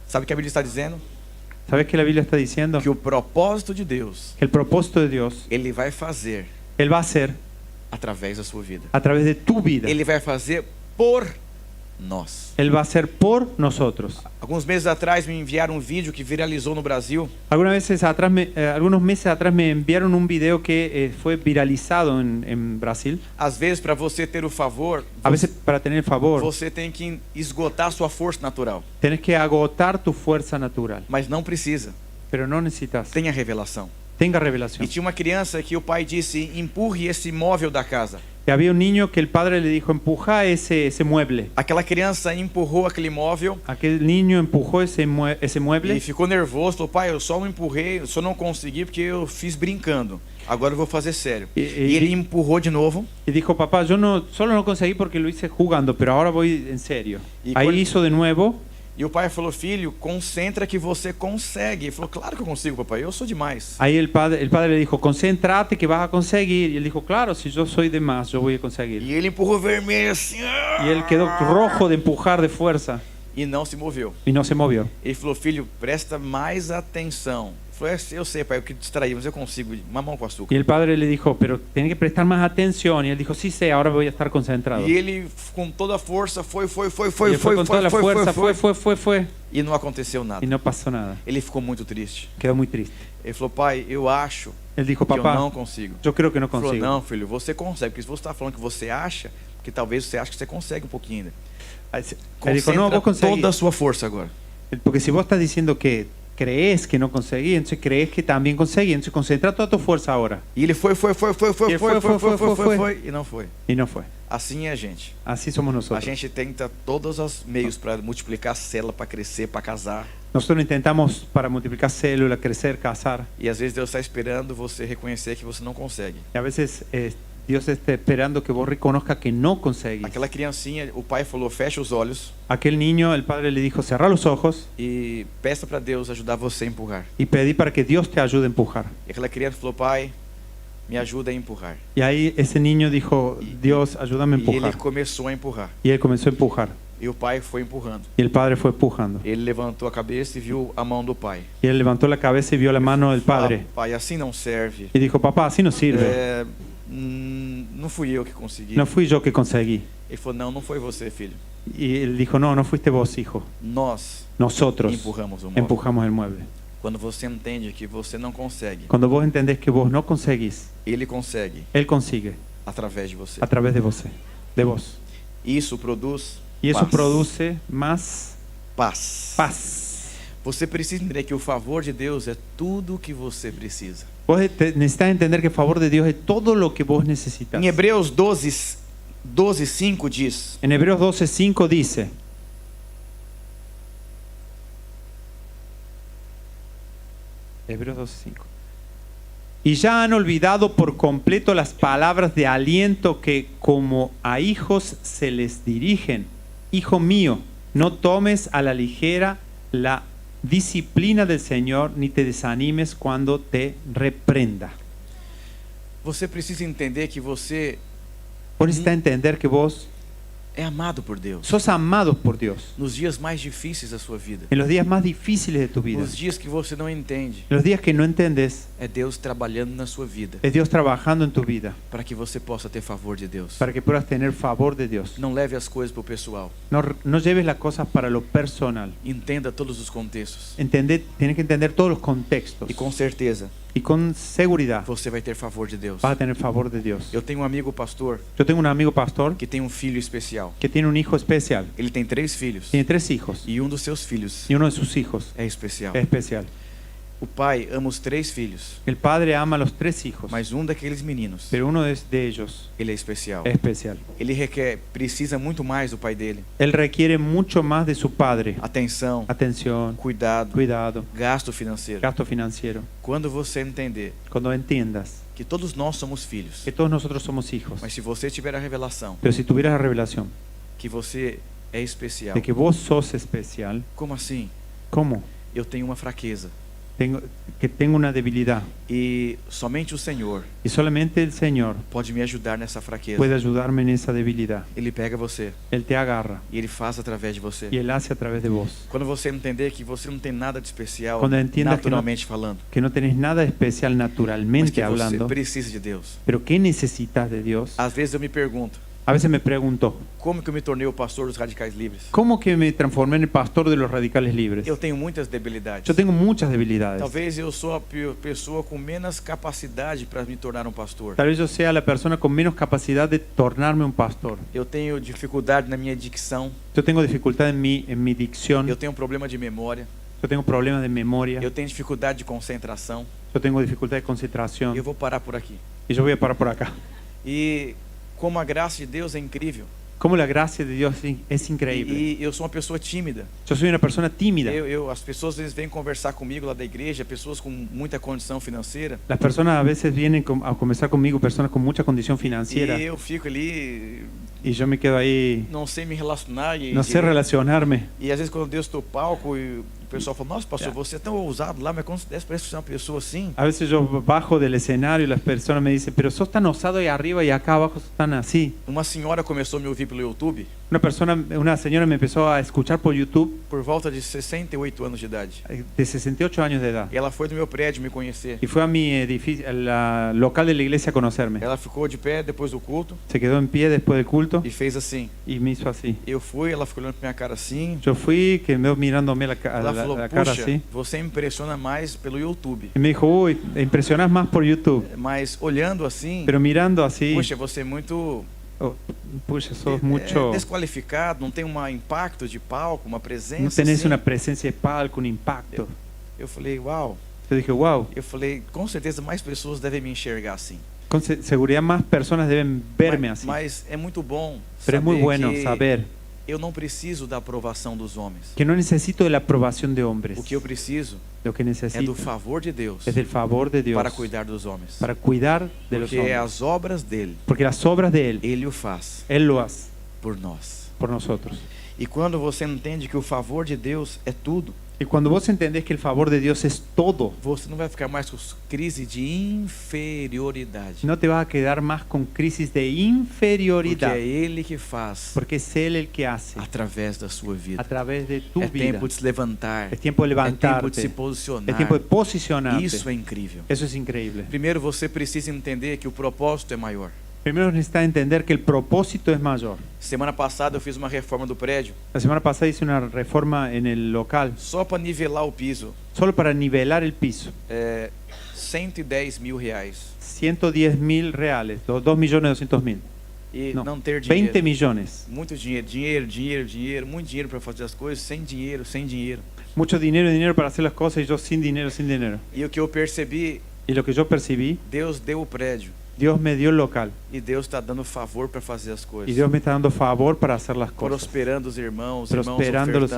Speaker 2: Sabe o que a Bíblia está dizendo?
Speaker 1: ¿Sabes qué la Biblia está diciendo?
Speaker 2: Que o propósito de Deus,
Speaker 1: Que el propósito de Dios,
Speaker 2: Ele vai fazer
Speaker 1: Él va a hacer
Speaker 2: através da sua vida.
Speaker 1: a través de tu vida.
Speaker 2: Ele vai fazer por nós.
Speaker 1: Él va a hacer por nosotros.
Speaker 2: Alguns meses atrás me enviaram um vídeo que viralizou no Brasil.
Speaker 1: Algunos meses atrás me enviaron un video que fue viralizado en Brasil.
Speaker 2: Às vezes, para você ter o favor,
Speaker 1: A veces para tener favor,
Speaker 2: você tem que esgotar sua força natural.
Speaker 1: tienes que agotar tu fuerza natural.
Speaker 2: Mas não precisa.
Speaker 1: Pero no necesitas.
Speaker 2: Tenha revelação.
Speaker 1: Tenga
Speaker 2: E
Speaker 1: revelación.
Speaker 2: tinha uma criança que o pai disse: empurre esse móvel da casa.
Speaker 1: Y había un niño que el padre le dijo, empuja ese mueble.
Speaker 2: Aquela criança empurrou aquele móvel
Speaker 1: Aquel niño empujó ese
Speaker 2: e
Speaker 1: mueble
Speaker 2: ficou nervoso. Falou: pai, eu só não empurrei, eu só não consegui porque eu fiz brincando. Agora eu vou fazer sério. E ele empurrou de novo.
Speaker 1: y dijo, papá, yo solo no conseguí porque lo hice jugando, pero ahora voy en serio.
Speaker 2: Y
Speaker 1: Ahí
Speaker 2: cuál-
Speaker 1: hizo de nuevo.
Speaker 2: E o pai falou: filho, concentra que você consegue. Ele falou: claro que eu consigo, papai, eu sou demais.
Speaker 1: Ahí el padre le dijo, concéntrate que vas a conseguir. Y él dijo, claro, si yo soy de más, yo voy a conseguir.
Speaker 2: E ele empurrou vermelho assim.
Speaker 1: Y él quedó rojo de empujar de fuerza
Speaker 2: E não se moveu.
Speaker 1: y no se movió.
Speaker 2: Ele falou: filho, presta mais atenção. Falou, eu sei, pai, eu queria distrair, mas eu consigo, mamão com
Speaker 1: Y
Speaker 2: açúcar.
Speaker 1: el padre le dijo, pero tiene que prestar más atención. Y él dijo, sí sé, ahora voy a estar concentrado.
Speaker 2: E ele, com toda a força, foi,
Speaker 1: Y él fue con toda la fuerza, fue.
Speaker 2: E não aconteceu nada.
Speaker 1: Y no pasó nada.
Speaker 2: Ele ficou muito triste.
Speaker 1: Quedó muy triste.
Speaker 2: Ele falou, pai, eu acho
Speaker 1: Él dijo,
Speaker 2: que eu
Speaker 1: papá,
Speaker 2: não consigo.
Speaker 1: yo creo que no
Speaker 2: Ele falou,
Speaker 1: consigo.
Speaker 2: não, filho, você consegue. Porque se você está falando que você acha, que talvez você ache que você consegue um pouquinho ainda.
Speaker 1: Él dijo, no,
Speaker 2: Concentra
Speaker 1: vos conseguís.
Speaker 2: toda a sua força agora.
Speaker 1: Porque si vos estás diciendo que crees que no conseguí, entonces crees que también conseguí. Entonces concentra toda tu fuerza ahora.
Speaker 2: E ele foi,
Speaker 1: Ele foi.
Speaker 2: e não foi.
Speaker 1: Y no fue.
Speaker 2: Assim é a gente.
Speaker 1: Así somos
Speaker 2: A
Speaker 1: nosotros.
Speaker 2: gente tenta todos os meios para multiplicar a célula, para crescer, para casar.
Speaker 1: Nosotros intentamos para multiplicar células, crecer, casar.
Speaker 2: E às vezes Deus está esperando você reconhecer que você não consegue.
Speaker 1: Y a veces Dios está esperando que vos reconozcas que no conseguís.
Speaker 2: Aquela criancinha, o pai falou, fecha os olhos
Speaker 1: Aquel niño, el padre le dijo, cerrá los ojos
Speaker 2: e peça para Deus ajudar você a empurrar.
Speaker 1: y pedí para que Dios te ayude a empujar.
Speaker 2: E aquela criança falou, pai, me ajuda a empurrar.
Speaker 1: Y ahí ese niño dijo, Dios, ayúdame a
Speaker 2: E ele
Speaker 1: empujar.
Speaker 2: começou a empurrar.
Speaker 1: Y él comenzó a empujar.
Speaker 2: E o pai foi empurrando.
Speaker 1: Y el padre fue empujando.
Speaker 2: Ele levantou a cabeça e viu a mão do pai.
Speaker 1: Y él levantó la cabeza y vio la mano del padre.
Speaker 2: Pai, assim não serve.
Speaker 1: Y dijo, papá, así no sirve.
Speaker 2: Não fui eu que consegui.
Speaker 1: No fui yo que conseguí.
Speaker 2: Ele falou, não foi você, filho.
Speaker 1: Y él dijo, no, no fuiste vos, hijo.
Speaker 2: Nós
Speaker 1: Nosotros
Speaker 2: empurramos o móvel.
Speaker 1: empujamos el mueble.
Speaker 2: Quando você entende que você não consegue,
Speaker 1: Cuando vos entendés que vos no conseguís,
Speaker 2: ele consegue
Speaker 1: él consigue
Speaker 2: através de você.
Speaker 1: a través de vos.
Speaker 2: Isso produz
Speaker 1: Y eso
Speaker 2: paz.
Speaker 1: produce más
Speaker 2: Paz.
Speaker 1: paz.
Speaker 2: Você precisa entender que o favor de Deus é tudo o que você precisa.
Speaker 1: Vos necesitas entender que el favor de Dios es todo lo que vos necesitas.
Speaker 2: Em Hebreus 12:5 diz:
Speaker 1: En Hebreos 12:5 dice, Hebreos 12:5, y ya han olvidado por completo las palabras de aliento que como a hijos se les dirigen. Hijo mío, no tomes a la ligera la disciplina del Señor, ni te desanimes cuando te reprenda.
Speaker 2: Você precisa entender que você
Speaker 1: Vos necesitas entender que vos
Speaker 2: é amado por Deus.
Speaker 1: sos amados por Dios.
Speaker 2: Nos dias mais difíceis da sua vida,
Speaker 1: En los días más difíciles de tu vida,
Speaker 2: nos dias que você não entende,
Speaker 1: en los días que no entendés,
Speaker 2: é Deus trabalhando na sua vida
Speaker 1: es Dios trabajando en tu vida
Speaker 2: para que você possa ter favor de Deus.
Speaker 1: para que puedas tener favor de Dios.
Speaker 2: Não leve as coisas para o pessoal.
Speaker 1: No lleves las cosas para lo personal.
Speaker 2: Entenda todos os contextos.
Speaker 1: Tienes que entender todos los contextos.
Speaker 2: E com certeza,
Speaker 1: Y con seguridad
Speaker 2: você vai ter favor de Deus.
Speaker 1: vas a tener favor de Dios.
Speaker 2: Eu tenho um amigo pastor
Speaker 1: Yo tengo un amigo pastor
Speaker 2: que tem um filho especial.
Speaker 1: que tiene un hijo especial.
Speaker 2: Ele tem 3 filhos.
Speaker 1: Tiene 3 hijos.
Speaker 2: E um dos seus filhos
Speaker 1: Y uno de sus hijos
Speaker 2: é especial.
Speaker 1: es especial.
Speaker 2: O pai ama os 3 filhos,
Speaker 1: El padre ama a los 3 hijos,
Speaker 2: mas um daqueles meninos,
Speaker 1: pero uno de ellos
Speaker 2: ele é especial.
Speaker 1: es especial.
Speaker 2: Ele precisa muito mais do pai dele.
Speaker 1: Él requiere mucho más de su padre.
Speaker 2: Atenção,
Speaker 1: Atención,
Speaker 2: cuidado,
Speaker 1: cuidado,
Speaker 2: gasto financeiro.
Speaker 1: gasto financiero.
Speaker 2: Quando você entender
Speaker 1: Cuando entiendas
Speaker 2: que todos nós somos filhos,
Speaker 1: que todos nosotros somos hijos,
Speaker 2: mas se você tiver a revelação
Speaker 1: pero si tuvieras la revelación
Speaker 2: que você é especial,
Speaker 1: de que vos sos especial,
Speaker 2: como assim?
Speaker 1: ¿cómo?
Speaker 2: Eu tenho uma fraqueza
Speaker 1: Tengo una debilidad
Speaker 2: e somente o Senhor
Speaker 1: y solamente el Señor
Speaker 2: pode me ajudar nessa fraqueza.
Speaker 1: puede ayudarme en esa debilidad.
Speaker 2: Ele pega você
Speaker 1: Él te agarra
Speaker 2: e ele faz através de você.
Speaker 1: y Él hace a través de vos.
Speaker 2: Quando você entender que você não tem nada de especial,
Speaker 1: Quando entiendas que
Speaker 2: naturalmente falando,
Speaker 1: Que no tenés nada especial
Speaker 2: mas
Speaker 1: naturalmente
Speaker 2: que você
Speaker 1: hablando,
Speaker 2: precisa de Deus.
Speaker 1: pero ¿qué necesitas de Dios?
Speaker 2: Às vezes eu me pergunto,
Speaker 1: A veces me pregunto,
Speaker 2: como que eu me tornei o pastor dos radicais livres?
Speaker 1: ¿cómo que me transformé en el pastor de los radicales libres?
Speaker 2: Eu tenho muitas debilidades.
Speaker 1: Yo tengo muchas debilidades.
Speaker 2: Talvez eu sou a pessoa com menos capacidade para me tornar um pastor.
Speaker 1: Tal vez yo sea la persona con menos capacidad de tornarme un pastor.
Speaker 2: Eu tenho dificuldade na minha dicção.
Speaker 1: Yo tengo dificultad en mi dicción.
Speaker 2: Eu tenho um problema de memória.
Speaker 1: Yo tengo problemas de memoria.
Speaker 2: Eu tenho dificuldade de concentração.
Speaker 1: Yo tengo dificultad de concentración.
Speaker 2: Eu vou parar por aqui.
Speaker 1: Y yo voy a parar por acá.
Speaker 2: E como a graça de Deus é incrível.
Speaker 1: Como la gracia de Dios es increíble.
Speaker 2: E eu sou uma pessoa tímida.
Speaker 1: Yo soy una persona tímida.
Speaker 2: As pessoas às vezes vêm conversar comigo lá da igreja, pessoas com muita condição financeira.
Speaker 1: Las personas a veces vienen a conversar conmigo, personas con mucha condición financiera.
Speaker 2: E eu fico ali,
Speaker 1: Y yo me quedo ahí,
Speaker 2: não sei me relacionar.
Speaker 1: no sé relacionarme.
Speaker 2: E às vezes quando eu desço do palco, e o pessoal fala, nossa, pastor, você é tão ousado lá, mas como se desse parece ser uma pessoa assim.
Speaker 1: A veces yo bajo del escenario y las personas me dicen, pero sos tan osado ahí arriba y acá abajo sos tan así.
Speaker 2: Uma senhora começou a me ouvir pelo YouTube
Speaker 1: Una señora me empezó a escuchar por YouTube
Speaker 2: por volta de 68 anos de idade.
Speaker 1: de 68 años de edad.
Speaker 2: E ela foi do meu prédio me conhecer.
Speaker 1: Y fue a mi edificio, al local de la iglesia a conocerme.
Speaker 2: Ela ficou de pé depois do culto
Speaker 1: Se quedó en pie después del culto
Speaker 2: e fez assim.
Speaker 1: y me hizo así.
Speaker 2: Eu fui, ela ficou olhando pra minha cara assim.
Speaker 1: Yo fui, quedó mirándome
Speaker 2: Ela falou,
Speaker 1: la cara
Speaker 2: puxa,
Speaker 1: así.
Speaker 2: você me impressiona mais pelo YouTube.
Speaker 1: Y me dijo, uy, impresionás más por YouTube.
Speaker 2: Mas olhando assim,
Speaker 1: Pero mirando así,
Speaker 2: puxa, você é muito
Speaker 1: oh, pucha, sos mucho...
Speaker 2: desqualificado, não tem um impacto de palco, uma presença.
Speaker 1: No tenés
Speaker 2: assim.
Speaker 1: una presencia de palco, un impacto.
Speaker 2: Eu falei, uau.
Speaker 1: Yo dije, wow,
Speaker 2: Eu falei, com certeza mais pessoas devem me enxergar assim.
Speaker 1: con seguridad más personas deben verme así.
Speaker 2: Mas é muito bom
Speaker 1: Pero es muy
Speaker 2: saber
Speaker 1: bueno
Speaker 2: que
Speaker 1: saber
Speaker 2: eu não preciso da aprovação dos homens.
Speaker 1: que no necesito de la aprobación de hombres.
Speaker 2: O que eu preciso
Speaker 1: Lo que
Speaker 2: é
Speaker 1: necesito
Speaker 2: do favor de Deus
Speaker 1: es del favor de Dios
Speaker 2: para cuidar dos homens.
Speaker 1: para cuidar de los
Speaker 2: Porque
Speaker 1: hombres.
Speaker 2: as obras dele,
Speaker 1: Porque las obras de Él,
Speaker 2: ele o faz
Speaker 1: Él lo hace
Speaker 2: por nós.
Speaker 1: por nosotros.
Speaker 2: E quando você entende que o favor de Deus é tudo,
Speaker 1: Y cuando vos entendés que el favor de Dios es todo,
Speaker 2: você não vai ficar mais com crise de inferioridade.
Speaker 1: no te vas a quedar más con crisis de
Speaker 2: Porque
Speaker 1: inferioridad.
Speaker 2: é ele que faz
Speaker 1: Porque es Él el que hace
Speaker 2: através da sua
Speaker 1: a
Speaker 2: vida.
Speaker 1: través de tu
Speaker 2: É
Speaker 1: vida.
Speaker 2: tempo de se levantar.
Speaker 1: Es tiempo de
Speaker 2: É tempo de
Speaker 1: levantarte.
Speaker 2: se
Speaker 1: Es
Speaker 2: posicionar.
Speaker 1: tiempo de posicionarte.
Speaker 2: Isso é incrível.
Speaker 1: Eso es increíble.
Speaker 2: Primeiro você precisa entender que o propósito é maior.
Speaker 1: Primero necesitas entender que el propósito es mayor.
Speaker 2: Semana passada eu fiz uma reforma do prédio
Speaker 1: La semana pasada hice una reforma en el local,
Speaker 2: só para nivelar o piso.
Speaker 1: solo para nivelar el piso.
Speaker 2: 110 mil reais.
Speaker 1: 110.000 reales, 2.200.000.
Speaker 2: E
Speaker 1: No,
Speaker 2: não ter dinheiro.
Speaker 1: 20 millones.
Speaker 2: Muito dinheiro, muito dinheiro para fazer as coisas, sem dinheiro.
Speaker 1: Mucho dinero para hacer las cosas y yo sin dinero.
Speaker 2: E o que eu percebi,
Speaker 1: Y lo que yo percibí,
Speaker 2: Deus deu o prédio
Speaker 1: Dios me dio el local
Speaker 2: e Deus está dando favor para fazer as coisas.
Speaker 1: y Dios me está dando favor para hacer las cosas.
Speaker 2: Prosperando os irmãos,
Speaker 1: Prosperando los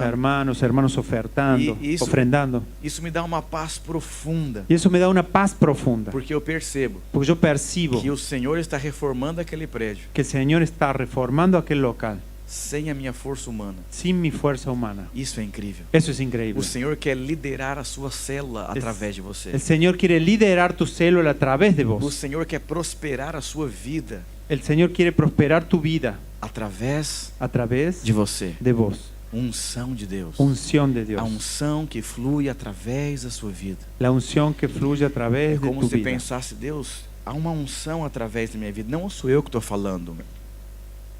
Speaker 1: hermanos ofertando,
Speaker 2: Y eso-
Speaker 1: ofrendando.
Speaker 2: Isso me dá uma paz profunda,
Speaker 1: Y eso me da una paz profunda,
Speaker 2: porque eu percebo
Speaker 1: porque yo percibo
Speaker 2: que o Senhor está reformando aquele prédio
Speaker 1: que el Señor está reformando aquel local
Speaker 2: sem a minha força humana.
Speaker 1: sin mi fuerza humana.
Speaker 2: Isso é incrível.
Speaker 1: Eso es increíble.
Speaker 2: O Senhor quer liderar a sua célula através de você.
Speaker 1: El Señor quiere liderar tu célula a través de
Speaker 2: O
Speaker 1: vos.
Speaker 2: Senhor quer prosperar a sua vida
Speaker 1: El Señor quiere prosperar tu vida
Speaker 2: através
Speaker 1: a través
Speaker 2: de você.
Speaker 1: de vos.
Speaker 2: Unção de Deus.
Speaker 1: Unción de Dios.
Speaker 2: A unção que flui através da sua vida.
Speaker 1: La unción que fluye a
Speaker 2: É
Speaker 1: través de
Speaker 2: como
Speaker 1: tu
Speaker 2: se
Speaker 1: vida.
Speaker 2: pensasse, Deus, há uma unção através da minha vida. Não sou eu que estou falando.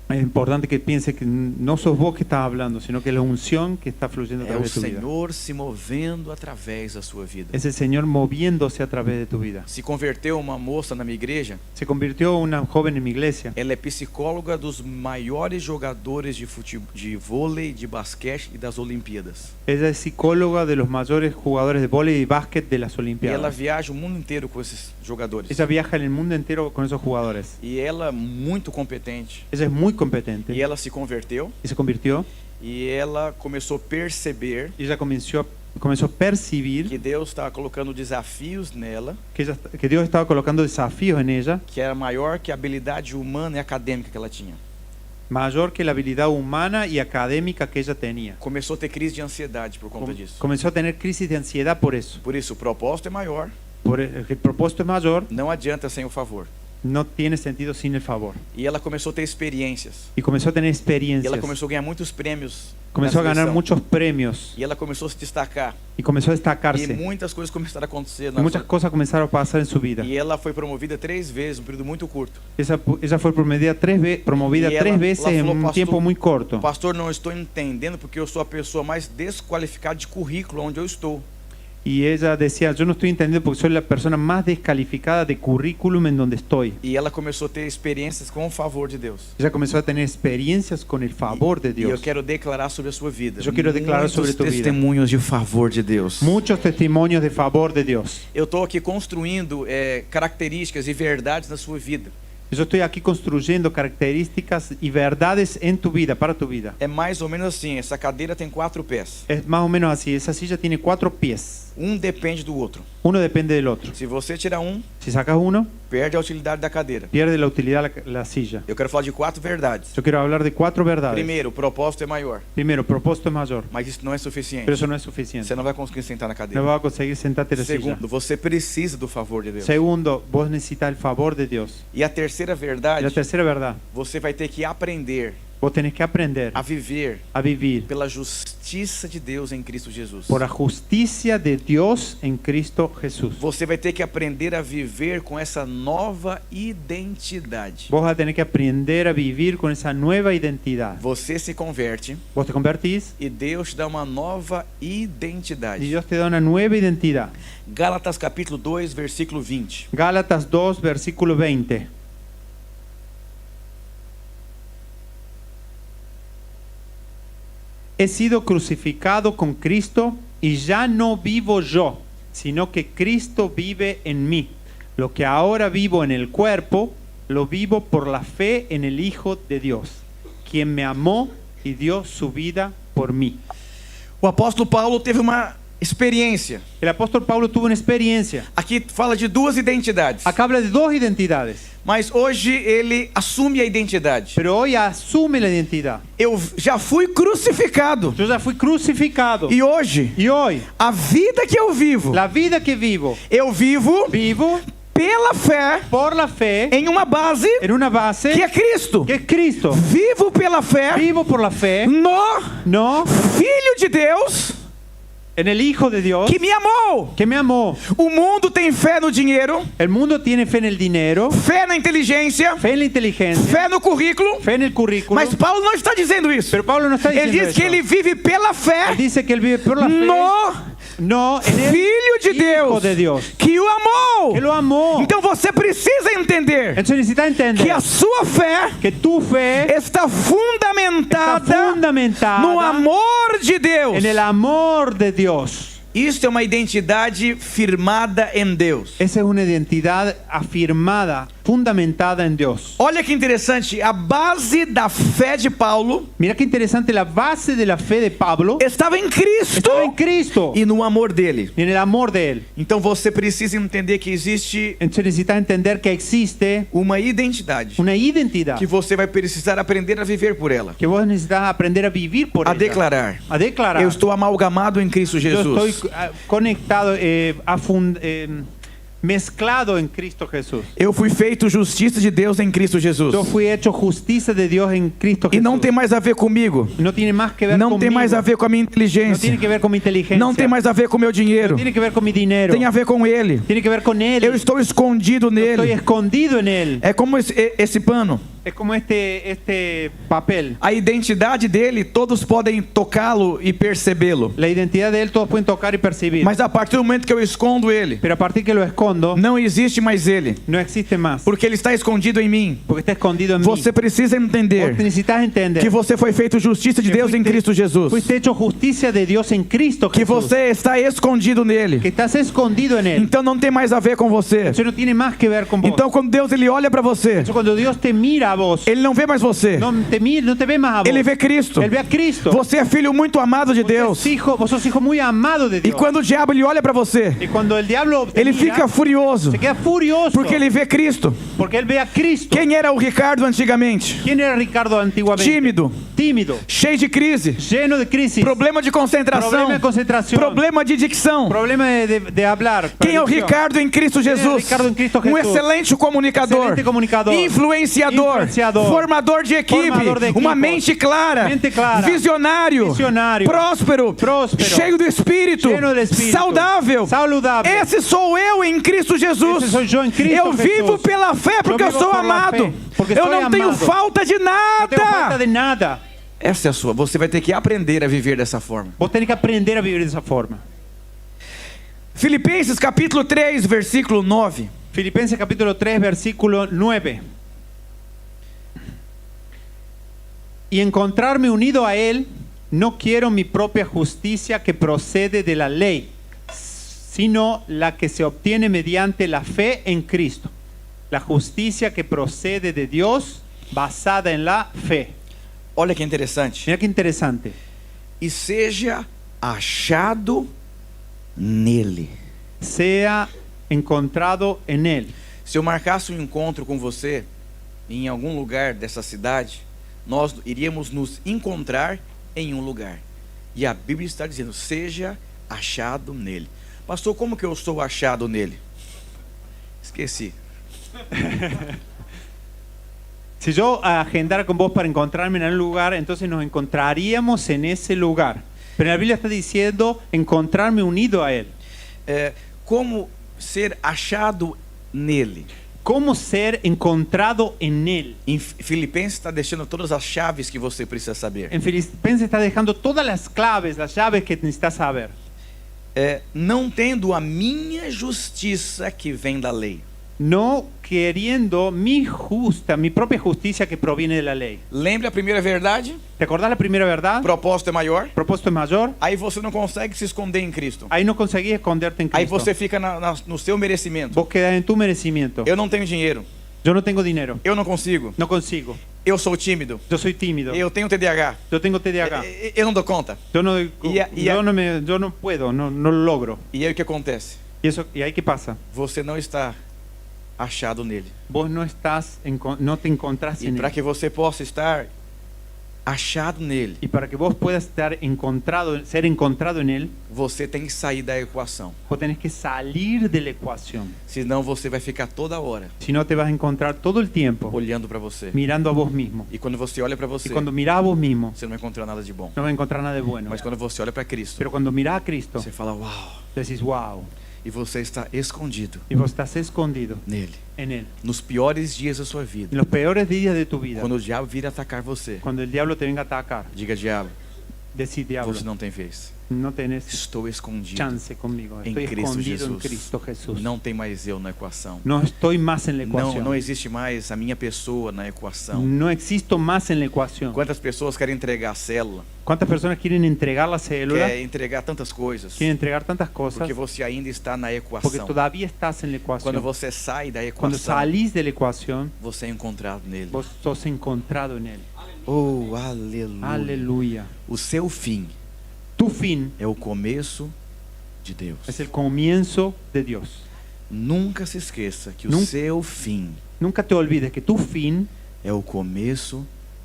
Speaker 1: Es importante que piense que no sos vos que estás hablando, sino que es la unción que está fluyendo a
Speaker 2: É o
Speaker 1: través de tu vida.
Speaker 2: Senhor se movendo através da sua vida.
Speaker 1: Es el Señor moviéndose a través de tu vida.
Speaker 2: Se converteu uma moça na minha igreja.
Speaker 1: Se convirtió una joven en mi iglesia.
Speaker 2: Ela é psicóloga dos maiores jogadores de vôlei, de basquete e das Olimpíadas.
Speaker 1: Ella es psicóloga de los mayores jugadores de vóley y básquet de las
Speaker 2: E ela
Speaker 1: Olimpiadas.
Speaker 2: viaja o mundo inteiro com esses jogadores.
Speaker 1: Ella viaja en el mundo entero con esos jugadores.
Speaker 2: E ela muito competente.
Speaker 1: Ella es muy competente
Speaker 2: E ela se converteu
Speaker 1: y se convirtió.
Speaker 2: e ela começou a perceber
Speaker 1: Y ella comenzó a percibir
Speaker 2: que Deus estava colocando desafios nela,
Speaker 1: que Dios estaba colocando desafíos en ella
Speaker 2: que era maior que a habilidade humana e acadêmica que ela tinha.
Speaker 1: mayor que la habilidad humana y académica que ella tenía.
Speaker 2: Começou a ter crise de ansiedade por conta disso.
Speaker 1: Comenzó a tener crisis de ansiedad por eso.
Speaker 2: Por isso, o propósito é maior,
Speaker 1: El propósito es mayor,
Speaker 2: não adianta sem o favor.
Speaker 1: no tiene sentido sin el favor.
Speaker 2: E ela começou a ter experiências.
Speaker 1: Y comenzó a tener
Speaker 2: E
Speaker 1: experiencias.
Speaker 2: ela começou a ganhar muitos prêmios.
Speaker 1: Comenzó a
Speaker 2: nessa
Speaker 1: ganar
Speaker 2: lição.
Speaker 1: muchos premios
Speaker 2: E ela começou a se destacar.
Speaker 1: y comenzó a
Speaker 2: E
Speaker 1: destacarse.
Speaker 2: muitas coisas começaram a acontecer.
Speaker 1: Y muchas cosas comenzaron a pasar en su vida.
Speaker 2: E ela foi promovida 3 vezes, um período muito curto.
Speaker 1: Ella fue promovida promovida
Speaker 2: Y
Speaker 1: tres
Speaker 2: ella-
Speaker 1: veces
Speaker 2: ela
Speaker 1: en
Speaker 2: falou,
Speaker 1: un
Speaker 2: "Pastor,
Speaker 1: tiempo muy corto.
Speaker 2: Pastor, não estou entendendo porque eu sou a pessoa mais desqualificada de currículo onde eu estou.
Speaker 1: Y ella decía, yo no estoy entendiendo porque soy la persona más descalificada de currículum en donde estoy.
Speaker 2: E ela começou a ter experiências com o favor de Deus.
Speaker 1: Ella comenzó a tener experiencias con el favor de
Speaker 2: E eu
Speaker 1: Dios.
Speaker 2: quero declarar sobre a sua vida.
Speaker 1: Eu quero declarar sobre
Speaker 2: Muitos
Speaker 1: tu vida.
Speaker 2: testemunhos de favor de Deus.
Speaker 1: Muchos testimonios de favor de Dios.
Speaker 2: Eu estou aqui construindo características e verdades na sua vida.
Speaker 1: Yo estoy aquí construyendo características y verdades en tu vida, para tu vida.
Speaker 2: É mais ou menos assim, essa cadeira tem 4 pés.
Speaker 1: Es más o menos así. Esa silla tiene 4 pies.
Speaker 2: Um depende do outro.
Speaker 1: Uno depende del otro.
Speaker 2: Se você tirar um,
Speaker 1: Si sacas uno,
Speaker 2: perde a utilidade da cadeira.
Speaker 1: pierde la utilidad la silla.
Speaker 2: Eu quero falar de 4 verdades.
Speaker 1: Yo quiero hablar de 4 verdades.
Speaker 2: Primeiro, o propósito é maior,
Speaker 1: Primero, el propósito es mayor,
Speaker 2: mas isso não é suficiente.
Speaker 1: pero eso no es suficiente.
Speaker 2: Você não vai conseguir sentar na
Speaker 1: No
Speaker 2: cadeira.
Speaker 1: vas a conseguir sentarte en la silla.
Speaker 2: Segundo, você precisa do favor de Deus.
Speaker 1: Segundo, vos necesitas el favor de Dios.
Speaker 2: E a terceira
Speaker 1: Y
Speaker 2: verdade,
Speaker 1: la tercera verdad,
Speaker 2: você vai ter que aprender
Speaker 1: vos tenés que aprender
Speaker 2: a viver
Speaker 1: a vivir
Speaker 2: pela justiça de Deus em Cristo Jesus.
Speaker 1: por la justicia de Dios en Cristo Jesús.
Speaker 2: Você vai ter que aprender a viver com essa nova identidade.
Speaker 1: Vos vas a tener que aprender a vivir con esa nueva identidad.
Speaker 2: Você se converte
Speaker 1: Vos te convertís
Speaker 2: e Deus te dá uma nova
Speaker 1: y
Speaker 2: identidade.
Speaker 1: Dios te da una nueva identidad.
Speaker 2: Gálatas capítulo 2, versículo 20.
Speaker 1: Gálatas 2, versículo 20. He sido crucificado con Cristo y ya no vivo yo, sino que Cristo vive en mí. Lo que ahora vivo en el cuerpo, lo vivo por la fe en el Hijo de Dios, quien me amó y dio su vida por mí.
Speaker 2: O apóstolo Paulo teve uma experiência.
Speaker 1: El apóstol Pablo tuvo una experiencia.
Speaker 2: Aqui fala de 2 identidades.
Speaker 1: Acá habla de 2 identidades,
Speaker 2: Mas hoje ele assume a identidade.
Speaker 1: pero hoy asume la identidad.
Speaker 2: Eu já fui crucificado.
Speaker 1: Yo ya fui crucificado.
Speaker 2: E hoje,
Speaker 1: Y hoy,
Speaker 2: a vida que eu vivo,
Speaker 1: la vida que vivo
Speaker 2: vivo pela fé
Speaker 1: por la fe
Speaker 2: em uma base
Speaker 1: en una base
Speaker 2: que é Cristo.
Speaker 1: que es Cristo.
Speaker 2: Vivo pela fé
Speaker 1: Vivo por la fe,
Speaker 2: no Filho de Deus
Speaker 1: en el Hijo de Dios
Speaker 2: que me amou.
Speaker 1: que me amó.
Speaker 2: O mundo tem fé no dinheiro,
Speaker 1: El mundo tiene fe en el dinero,
Speaker 2: fé na inteligência,
Speaker 1: fe en la inteligencia,
Speaker 2: fé no currículo.
Speaker 1: fe en el currículo.
Speaker 2: Mas Paulo não está dizendo isso.
Speaker 1: Pero Pablo no está
Speaker 2: Ele
Speaker 1: diciendo
Speaker 2: diz que
Speaker 1: eso.
Speaker 2: ele vive pela fé
Speaker 1: Él dice que él vive por la fe, no en el
Speaker 2: Filho de
Speaker 1: Hijo
Speaker 2: Deus
Speaker 1: de Dios
Speaker 2: que o amou.
Speaker 1: que lo amó.
Speaker 2: Então você precisa entender
Speaker 1: Entonces necesitas entender
Speaker 2: que a sua fé
Speaker 1: que tu fe
Speaker 2: está
Speaker 1: está
Speaker 2: fundamentada
Speaker 1: fundamentada
Speaker 2: no amor de Deus.
Speaker 1: en el amor de Dios.
Speaker 2: Isso é uma identidade firmada em Deus.
Speaker 1: Esa es una identidad afirmada, fundamentada en Dios.
Speaker 2: Olha que interessante, a base da fé de Paulo
Speaker 1: Mira qué interesante, la base de la fe de Pablo
Speaker 2: estava em Cristo
Speaker 1: estaba en Cristo
Speaker 2: e no amor dele.
Speaker 1: y en el amor de Él.
Speaker 2: Então você precisa entender que existe
Speaker 1: Entonces necesitas entender que existe
Speaker 2: uma identidade
Speaker 1: una identidad
Speaker 2: que você vai precisar aprender a viver por ela,
Speaker 1: que vos necesitas aprender a vivir por
Speaker 2: a
Speaker 1: ella.
Speaker 2: declarar.
Speaker 1: A declarar.
Speaker 2: Eu estou amalgamado em Cristo
Speaker 1: Yo
Speaker 2: Jesus.
Speaker 1: estoy conectado, mezclado en Cristo Jesús.
Speaker 2: Eu fui feito justiça de Deus em Cristo Jesus.
Speaker 1: Yo fui hecho justicia de Dios en Cristo
Speaker 2: E
Speaker 1: Jesús.
Speaker 2: não tem mais a ver comigo.
Speaker 1: No tiene más que ver
Speaker 2: Não
Speaker 1: conmigo.
Speaker 2: tem mais a ver com a minha
Speaker 1: No tiene
Speaker 2: inteligência.
Speaker 1: que ver con mi inteligencia.
Speaker 2: Não tem mais a ver com o meu dinheiro.
Speaker 1: No tiene que ver con mi dinero.
Speaker 2: Tem a ver com Ele.
Speaker 1: Tiene que ver con Él.
Speaker 2: Eu estou escondido
Speaker 1: Estoy
Speaker 2: nele.
Speaker 1: escondido en Él.
Speaker 2: É como esse pano.
Speaker 1: Es como este papel.
Speaker 2: A identidade dele, todos podem tocá-lo e percebê-lo.
Speaker 1: La identidad de Él todos pueden tocar y percibir.
Speaker 2: Mas a partir do momento que eu escondo ele,
Speaker 1: Pero a partir que lo escondo,
Speaker 2: não existe mais ele.
Speaker 1: no existe más.
Speaker 2: Porque ele está escondido em mim.
Speaker 1: Porque está escondido en
Speaker 2: Você
Speaker 1: mí.
Speaker 2: precisa
Speaker 1: Vos
Speaker 2: entender
Speaker 1: necesitas entender
Speaker 2: que você foi feito justiça de
Speaker 1: que
Speaker 2: Deus em Cristo Jesus.
Speaker 1: fuiste hecho justicia de Dios en Cristo
Speaker 2: Que
Speaker 1: Jesús.
Speaker 2: você está escondido
Speaker 1: Que
Speaker 2: nele.
Speaker 1: estás escondido en Él.
Speaker 2: Então não tem mais a ver com você.
Speaker 1: Eso no tiene más que ver con vos.
Speaker 2: Então quando Deus ele olha para você,
Speaker 1: Eso cuando Dios te mira a vos,
Speaker 2: ele não vê mais você.
Speaker 1: no te mira, no te ve más a vos.
Speaker 2: Ele vê Cristo.
Speaker 1: Él ve a Cristo.
Speaker 2: Você é filho muito amado de Deus.
Speaker 1: Vos sos hijo muy amado de
Speaker 2: E
Speaker 1: Dios.
Speaker 2: quando o diabo ele olha para você,
Speaker 1: Y cuando el diablo te
Speaker 2: ele
Speaker 1: mira,
Speaker 2: fica furioso,
Speaker 1: se queda furioso.
Speaker 2: porque ele vê Cristo.
Speaker 1: Porque él ve a Cristo.
Speaker 2: Quem era o Ricardo antigamente?
Speaker 1: ¿Quién era Ricardo antiguamente?
Speaker 2: Tímido,
Speaker 1: Tímido.
Speaker 2: cheio de crise,
Speaker 1: Lleno de crisis.
Speaker 2: problema de concentração,
Speaker 1: Problema de concentración.
Speaker 2: problema de dicção.
Speaker 1: Problema de hablar.
Speaker 2: Quem é o
Speaker 1: Predicción.
Speaker 2: Ricardo em Cristo
Speaker 1: Quem é o
Speaker 2: Jesus?
Speaker 1: Ricardo em Cristo
Speaker 2: Um
Speaker 1: Jesus?
Speaker 2: excelente comunicador,
Speaker 1: Excelente comunicador.
Speaker 2: influenciador, formador de equipe,
Speaker 1: Formador de
Speaker 2: uma
Speaker 1: equipos.
Speaker 2: mente clara,
Speaker 1: Mente clara.
Speaker 2: visionário,
Speaker 1: Visionário.
Speaker 2: próspero, cheio do Espírito,
Speaker 1: Lleno del Espíritu.
Speaker 2: saudável.
Speaker 1: Saludable.
Speaker 2: Esse sou eu em Cristo Jesus.
Speaker 1: Esse sou eu em Cristo
Speaker 2: Eu vivo
Speaker 1: Jesus.
Speaker 2: pela fé porque eu
Speaker 1: vivo
Speaker 2: sou
Speaker 1: por la
Speaker 2: amado.
Speaker 1: fe, porque
Speaker 2: Eu
Speaker 1: soy
Speaker 2: não tenho
Speaker 1: amado.
Speaker 2: falta de
Speaker 1: No tengo falta
Speaker 2: nada.
Speaker 1: de nada.
Speaker 2: Essa é a sua. Você vai ter que aprender a viver dessa forma.
Speaker 1: Vos tenés que aprender a vivir de esa forma.
Speaker 2: Filipenses capítulo 3, versículo 9.
Speaker 1: Filipenses capítulo 3, versículo 9. Y encontrarme unido a Él, no quiero mi propia justicia que procede de la ley, sino la que se obtiene mediante la fe en Cristo, La justicia que procede de Dios basada en la fe.
Speaker 2: Olha que interessante.
Speaker 1: Mira qué interesante.
Speaker 2: E seja achado nele.
Speaker 1: Sea encontrado en él.
Speaker 2: Se eu marcasse um encontro com você em algum lugar dessa cidade, nós iríamos nos encontrar em um lugar. E a Bíblia está dizendo, seja achado nele. Pastor, como que eu sou achado nele? Esqueci.
Speaker 1: Si yo agendara con vos para encontrarme en algún lugar, entonces nos encontraríamos en ese lugar. Pero la Biblia está diciendo encontrarme unido a Él.
Speaker 2: Como ser achado nele?
Speaker 1: ¿Cómo ser encontrado en Él?
Speaker 2: Em Filipenses está deixando todas as chaves que você precisa saber.
Speaker 1: En Filipenses está dejando todas las claves, las llaves que necesitas saber.
Speaker 2: Não tendo a minha justiça que vem da lei.
Speaker 1: No queriendo mi propia justicia que proviene de la ley.
Speaker 2: Lembre a primeira verdade?
Speaker 1: ¿Te acordás la primera verdad?
Speaker 2: Propósito é maior.
Speaker 1: Propósito es mayor.
Speaker 2: Aí você não consegue se esconder em Cristo.
Speaker 1: Ahí no conseguís esconderte en
Speaker 2: Aí
Speaker 1: Cristo.
Speaker 2: você fica no seu merecimento.
Speaker 1: Vos quedás en tu merecimiento.
Speaker 2: Eu não tenho dinheiro.
Speaker 1: Yo no tengo dinero.
Speaker 2: Eu não consigo.
Speaker 1: No consigo.
Speaker 2: Eu sou tímido.
Speaker 1: Yo soy tímido.
Speaker 2: Eu tenho TDAH.
Speaker 1: Yo tengo TDAH.
Speaker 2: Eu não dou conta.
Speaker 1: Yo no puedo, no lo logro.
Speaker 2: E aí o que acontece?
Speaker 1: Y ahí qué pasa?
Speaker 2: Você não está achado nele.
Speaker 1: Vos no te encontrás
Speaker 2: E
Speaker 1: en
Speaker 2: para
Speaker 1: él.
Speaker 2: que você possa estar achado nele,
Speaker 1: Y para que vos puedas ser encontrado en él,
Speaker 2: você tem que sair da equação.
Speaker 1: vos tenés que salir de la ecuación.
Speaker 2: Senão você vai ficar toda hora
Speaker 1: Si no, te vas a encontrar todo el tiempo
Speaker 2: olhando para você.
Speaker 1: mirando a vos mismo.
Speaker 2: E quando você olha para você,
Speaker 1: Y cuando mirás a vos mismo,
Speaker 2: você não vai encontrar nada de bom.
Speaker 1: no vas a encontrar nada de bueno.
Speaker 2: Mas quando você olha para Cristo,
Speaker 1: Pero cuando mirás a Cristo,
Speaker 2: você fala, uau.
Speaker 1: decís, wow.
Speaker 2: E você está escondido
Speaker 1: Y vos estás escondido
Speaker 2: nele.
Speaker 1: en él.
Speaker 2: Nos piores dias da sua
Speaker 1: En
Speaker 2: vida,
Speaker 1: los peores días de tu vida,
Speaker 2: quando o diabo vir atacar você,
Speaker 1: cuando el diablo te venga a atacar,
Speaker 2: diga, diabo,
Speaker 1: decís, diablo,
Speaker 2: você não tem vez.
Speaker 1: no tenés
Speaker 2: Estou escondido
Speaker 1: chance conmigo.
Speaker 2: em
Speaker 1: Estoy
Speaker 2: Cristo
Speaker 1: escondido en
Speaker 2: Jesus.
Speaker 1: Cristo Jesús.
Speaker 2: Não tem mais eu na equação.
Speaker 1: No estoy más en la
Speaker 2: Não,
Speaker 1: ecuación.
Speaker 2: não existe mais a minha pessoa na equação.
Speaker 1: No existo más en la ecuación.
Speaker 2: Quantas pessoas querem entregar a célula?
Speaker 1: ¿Cuántas personas quieren entregar la célula?
Speaker 2: Quer entregar tantas coisas?
Speaker 1: Quieren entregar tantas cosas
Speaker 2: Porque você ainda está na
Speaker 1: porque
Speaker 2: equação.
Speaker 1: todavía estás en la ecuación.
Speaker 2: Quando você sai da
Speaker 1: Cuando
Speaker 2: equação,
Speaker 1: salís de la ecuación,
Speaker 2: você é encontrado nele.
Speaker 1: vos sos encontrado en él.
Speaker 2: Oh, aleluia.
Speaker 1: Aleluya.
Speaker 2: O seu fim
Speaker 1: Tu fin
Speaker 2: é o começo de Deus.
Speaker 1: es el comienzo de Dios.
Speaker 2: Nunca se esqueça que o
Speaker 1: Nunca-
Speaker 2: seu fim
Speaker 1: Nunca te olvides que tu fin
Speaker 2: é o começo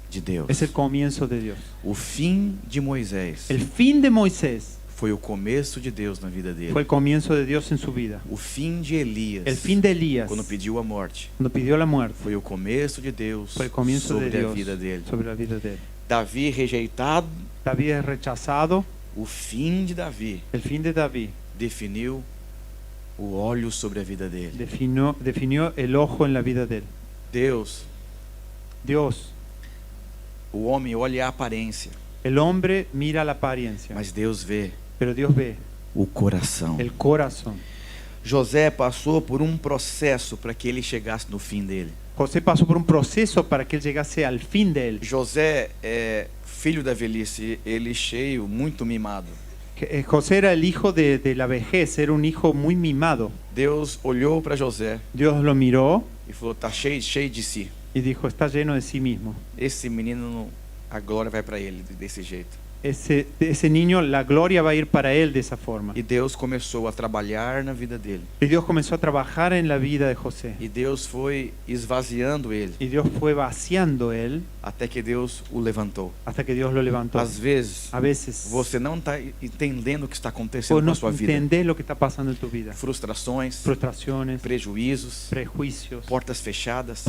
Speaker 2: de Deus.
Speaker 1: es el comienzo de Dios.
Speaker 2: O fim de Moisés
Speaker 1: El fin de Moisés
Speaker 2: foi o começo de Deus na vida dele.
Speaker 1: fue el comienzo de Dios en su vida.
Speaker 2: O fim de Elias,
Speaker 1: El fin de Elías,
Speaker 2: quando pediu a morte,
Speaker 1: cuando pidió la muerte,
Speaker 2: foi o começo de Deus
Speaker 1: fue el comienzo de
Speaker 2: sobre a
Speaker 1: Dios
Speaker 2: vida dele.
Speaker 1: sobre la vida de él.
Speaker 2: Davi rejeitado,
Speaker 1: David es rechazado.
Speaker 2: o fim de Davi
Speaker 1: El fin de David
Speaker 2: definiu o olho sobre a vida dele.
Speaker 1: definió el ojo en la vida de él.
Speaker 2: Deus,
Speaker 1: Dios,
Speaker 2: o homem olha a aparência,
Speaker 1: el hombre mira la apariencia,
Speaker 2: mas Deus vê
Speaker 1: pero Dios ve
Speaker 2: o coração.
Speaker 1: el corazón.
Speaker 2: José passou por um processo para que ele chegasse no fim dele.
Speaker 1: José pasó por un proceso para que él llegase al fin de él.
Speaker 2: José é filho da velhice, ele cheio, muito mimado.
Speaker 1: José era el hijo de la vejez, era un hijo muy mimado.
Speaker 2: Deus olhou para José
Speaker 1: Dios lo miró
Speaker 2: e falou, tá cheio de si.
Speaker 1: y dijo, está lleno de sí mismo.
Speaker 2: Esse menino, a glória vai para ele desse jeito.
Speaker 1: Ese niño, la gloria va a ir para él de esa forma.
Speaker 2: E Deus começou a trabalhar na vida dele.
Speaker 1: Y Dios comenzó a trabajar en la vida de José.
Speaker 2: E Deus foi esvaziando ele,
Speaker 1: Y Dios fue vaciando él
Speaker 2: até que Deus o levantou.
Speaker 1: hasta que Dios lo levantó.
Speaker 2: Às vezes,
Speaker 1: A veces
Speaker 2: você não está entendendo o que está acontecendo
Speaker 1: vos
Speaker 2: com
Speaker 1: no
Speaker 2: a sua vida.
Speaker 1: entendés lo que está pasando en tu vida.
Speaker 2: Frustrações,
Speaker 1: Frustraciones,
Speaker 2: prejuízos,
Speaker 1: prejuicios,
Speaker 2: portas fechadas.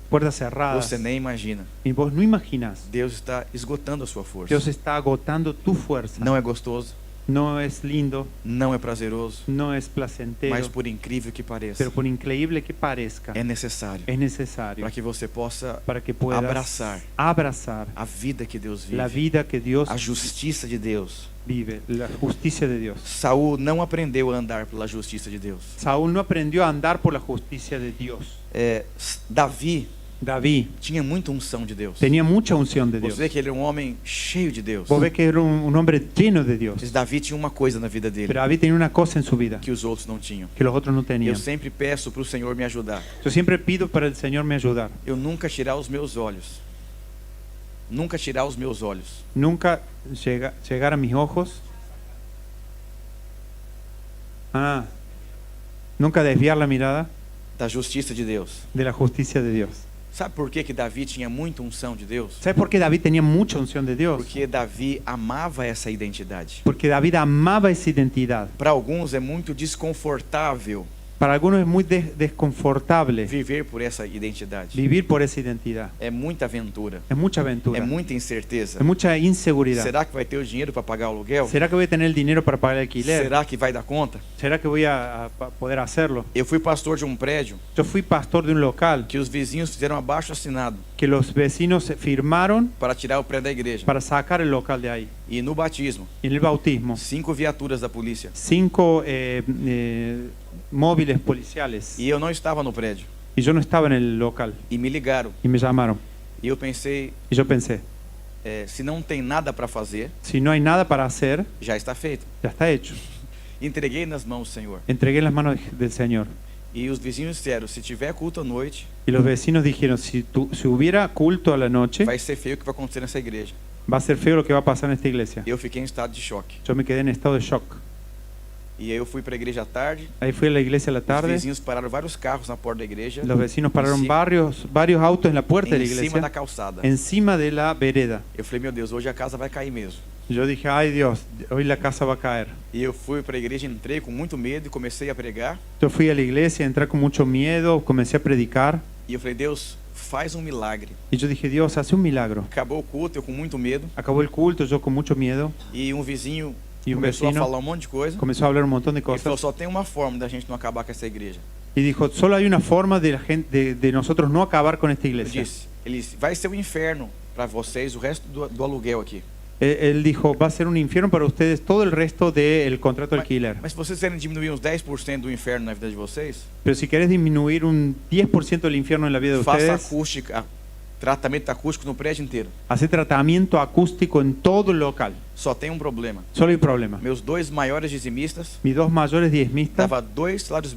Speaker 1: puertas cerradas.
Speaker 2: Você nem imagina.
Speaker 1: Y vos no imaginas.
Speaker 2: Deus está esgotando a sua força.
Speaker 1: Dios está agotando tu fuerza.
Speaker 2: Não é gostoso,
Speaker 1: No es lindo,
Speaker 2: não é prazeroso,
Speaker 1: no es placentero,
Speaker 2: mas por incrível que pareça,
Speaker 1: pero por increíble que parezca,
Speaker 2: é necessário
Speaker 1: es necesario
Speaker 2: para que você possa
Speaker 1: para que puedas
Speaker 2: abrazar
Speaker 1: abrazar
Speaker 2: a vida que Deus vive,
Speaker 1: la vida que Dios
Speaker 2: a justiça de Deus.
Speaker 1: vive, la justicia de Dios.
Speaker 2: Saul não aprendeu a andar pela justiça de Deus.
Speaker 1: Saúl no aprendió a andar por la justicia de Dios.
Speaker 2: Davi
Speaker 1: David
Speaker 2: tinha muita unção de Deus.
Speaker 1: tenía mucha unción de Dios.
Speaker 2: Você vê que ele era um homem cheio de Deus.
Speaker 1: Vos ves que era un hombre lleno de Dios.
Speaker 2: Mas Davi tinha uma coisa na vida dele
Speaker 1: Pero David tenía una cosa en su vida
Speaker 2: que os outros não tinham.
Speaker 1: que los otros no tenían.
Speaker 2: Eu sempre peço para o Senhor me ajudar.
Speaker 1: Yo siempre pido para el Señor me ayudar.
Speaker 2: Eu nunca tirar os meus olhos. Nunca tirar os meus olhos
Speaker 1: Nunca llegar a mis ojos. Nunca desviar la mirada
Speaker 2: da justiça de Deus.
Speaker 1: de la justicia de Dios.
Speaker 2: Sabe por que Davi tinha muita unção de Deus?
Speaker 1: ¿Sabes por qué David tenía mucha unción de Dios?
Speaker 2: Porque Davi amava essa identidade.
Speaker 1: Porque David amaba esa identidad.
Speaker 2: Para alguns é muito desconfortável
Speaker 1: Para algunos es muy desconfortable
Speaker 2: viver por essa identidade.
Speaker 1: vivir por esa identidad.
Speaker 2: É muita aventura.
Speaker 1: Es mucha
Speaker 2: É
Speaker 1: aventura.
Speaker 2: muita incerteza.
Speaker 1: Es mucha inseguridad.
Speaker 2: Será que vai ter o dinheiro para pagar o aluguel?
Speaker 1: ¿Será que voy a tener el dinero para pagar el alquiler?
Speaker 2: Será que vai dar conta?
Speaker 1: ¿Será que voy a poder hacerlo?
Speaker 2: Eu fui pastor de um prédio
Speaker 1: Yo fui pastor de un local
Speaker 2: que os vizinhos fizeram abaixo assinado
Speaker 1: que los vecinos firmaron
Speaker 2: para tirar o prédio da igreja.
Speaker 1: para sacar el local de ahí.
Speaker 2: E no batismo,
Speaker 1: En el bautismo,
Speaker 2: 5 viaturas da polícia.
Speaker 1: 5 móviles policiales.
Speaker 2: E eu não estava no prédio.
Speaker 1: Y yo no estaba en el local.
Speaker 2: E me ligaram.
Speaker 1: Y me llamaron.
Speaker 2: E eu pensei,
Speaker 1: Y yo pensé,
Speaker 2: se não tem nada para fazer,
Speaker 1: si no hay nada para hacer,
Speaker 2: já está feito.
Speaker 1: ya está hecho.
Speaker 2: Entreguei nas mãos do Senhor.
Speaker 1: Entregué en las manos del Señor.
Speaker 2: E os vizinhos disseram, se tiver culto à noite,
Speaker 1: Y los vecinos dijeron, si hubiera culto a la noche,
Speaker 2: vai ser feio o que vai acontecer nessa igreja.
Speaker 1: va a ser feo lo que va a pasar en esta iglesia.
Speaker 2: Eu fiquei em estado de choque.
Speaker 1: Yo me quedé en estado de shock.
Speaker 2: E aí eu fui para a igreja à tarde.
Speaker 1: Ahí fui a la iglesia a la
Speaker 2: Os
Speaker 1: tarde.
Speaker 2: vizinhos pararam vários carros na porta da igreja,
Speaker 1: Los vecinos pararon
Speaker 2: Sí.
Speaker 1: varios autos en la puerta de la
Speaker 2: em cima da
Speaker 1: iglesia,
Speaker 2: calçada.
Speaker 1: encima de la vereda.
Speaker 2: Eu falei, meu Deus, hoje a casa vai cair mesmo.
Speaker 1: Yo dije, ay Dios, hoy la casa va a caer.
Speaker 2: E eu fui para a igreja, entrei com muito medo e comecei a pregar.
Speaker 1: Yo fui a la iglesia, entré con mucho miedo, comencé a predicar.
Speaker 2: E eu falei, Deus, faz um milagre.
Speaker 1: Y yo dije, Dios, hace un milagro.
Speaker 2: Acabou o culto, eu com muito medo.
Speaker 1: Acabó el culto, yo con mucho miedo.
Speaker 2: E um vizinho
Speaker 1: Y un
Speaker 2: começou a
Speaker 1: vecino
Speaker 2: falar um monte de coisa.
Speaker 1: comenzó a hablar un montón de
Speaker 2: E falou,
Speaker 1: cosas.
Speaker 2: só tem uma forma da gente não acabar com essa igreja.
Speaker 1: Y dijo, solo hay una forma de, la gente, de nosotros no acabar con esta
Speaker 2: Eu
Speaker 1: iglesia.
Speaker 2: disse, ele disse, vai ser um inferno para vocês o resto do aluguel aqui.
Speaker 1: Él dijo, va a ser un infierno para ustedes todo el resto del contrato de alquiler.
Speaker 2: Mas se vocês querem diminuir uns 10% do inferno na vida de vocês,
Speaker 1: Pero si querés disminuir un 10% del infierno en la vida de
Speaker 2: faça
Speaker 1: ustedes,
Speaker 2: acústica, tratamento acústico no prédio inteiro.
Speaker 1: hace tratamiento acústico en todo el local.
Speaker 2: Só tem um problema.
Speaker 1: Solo hay un problema.
Speaker 2: Meus 2 maiores dizimistas
Speaker 1: Mis 2 mayores diezmistas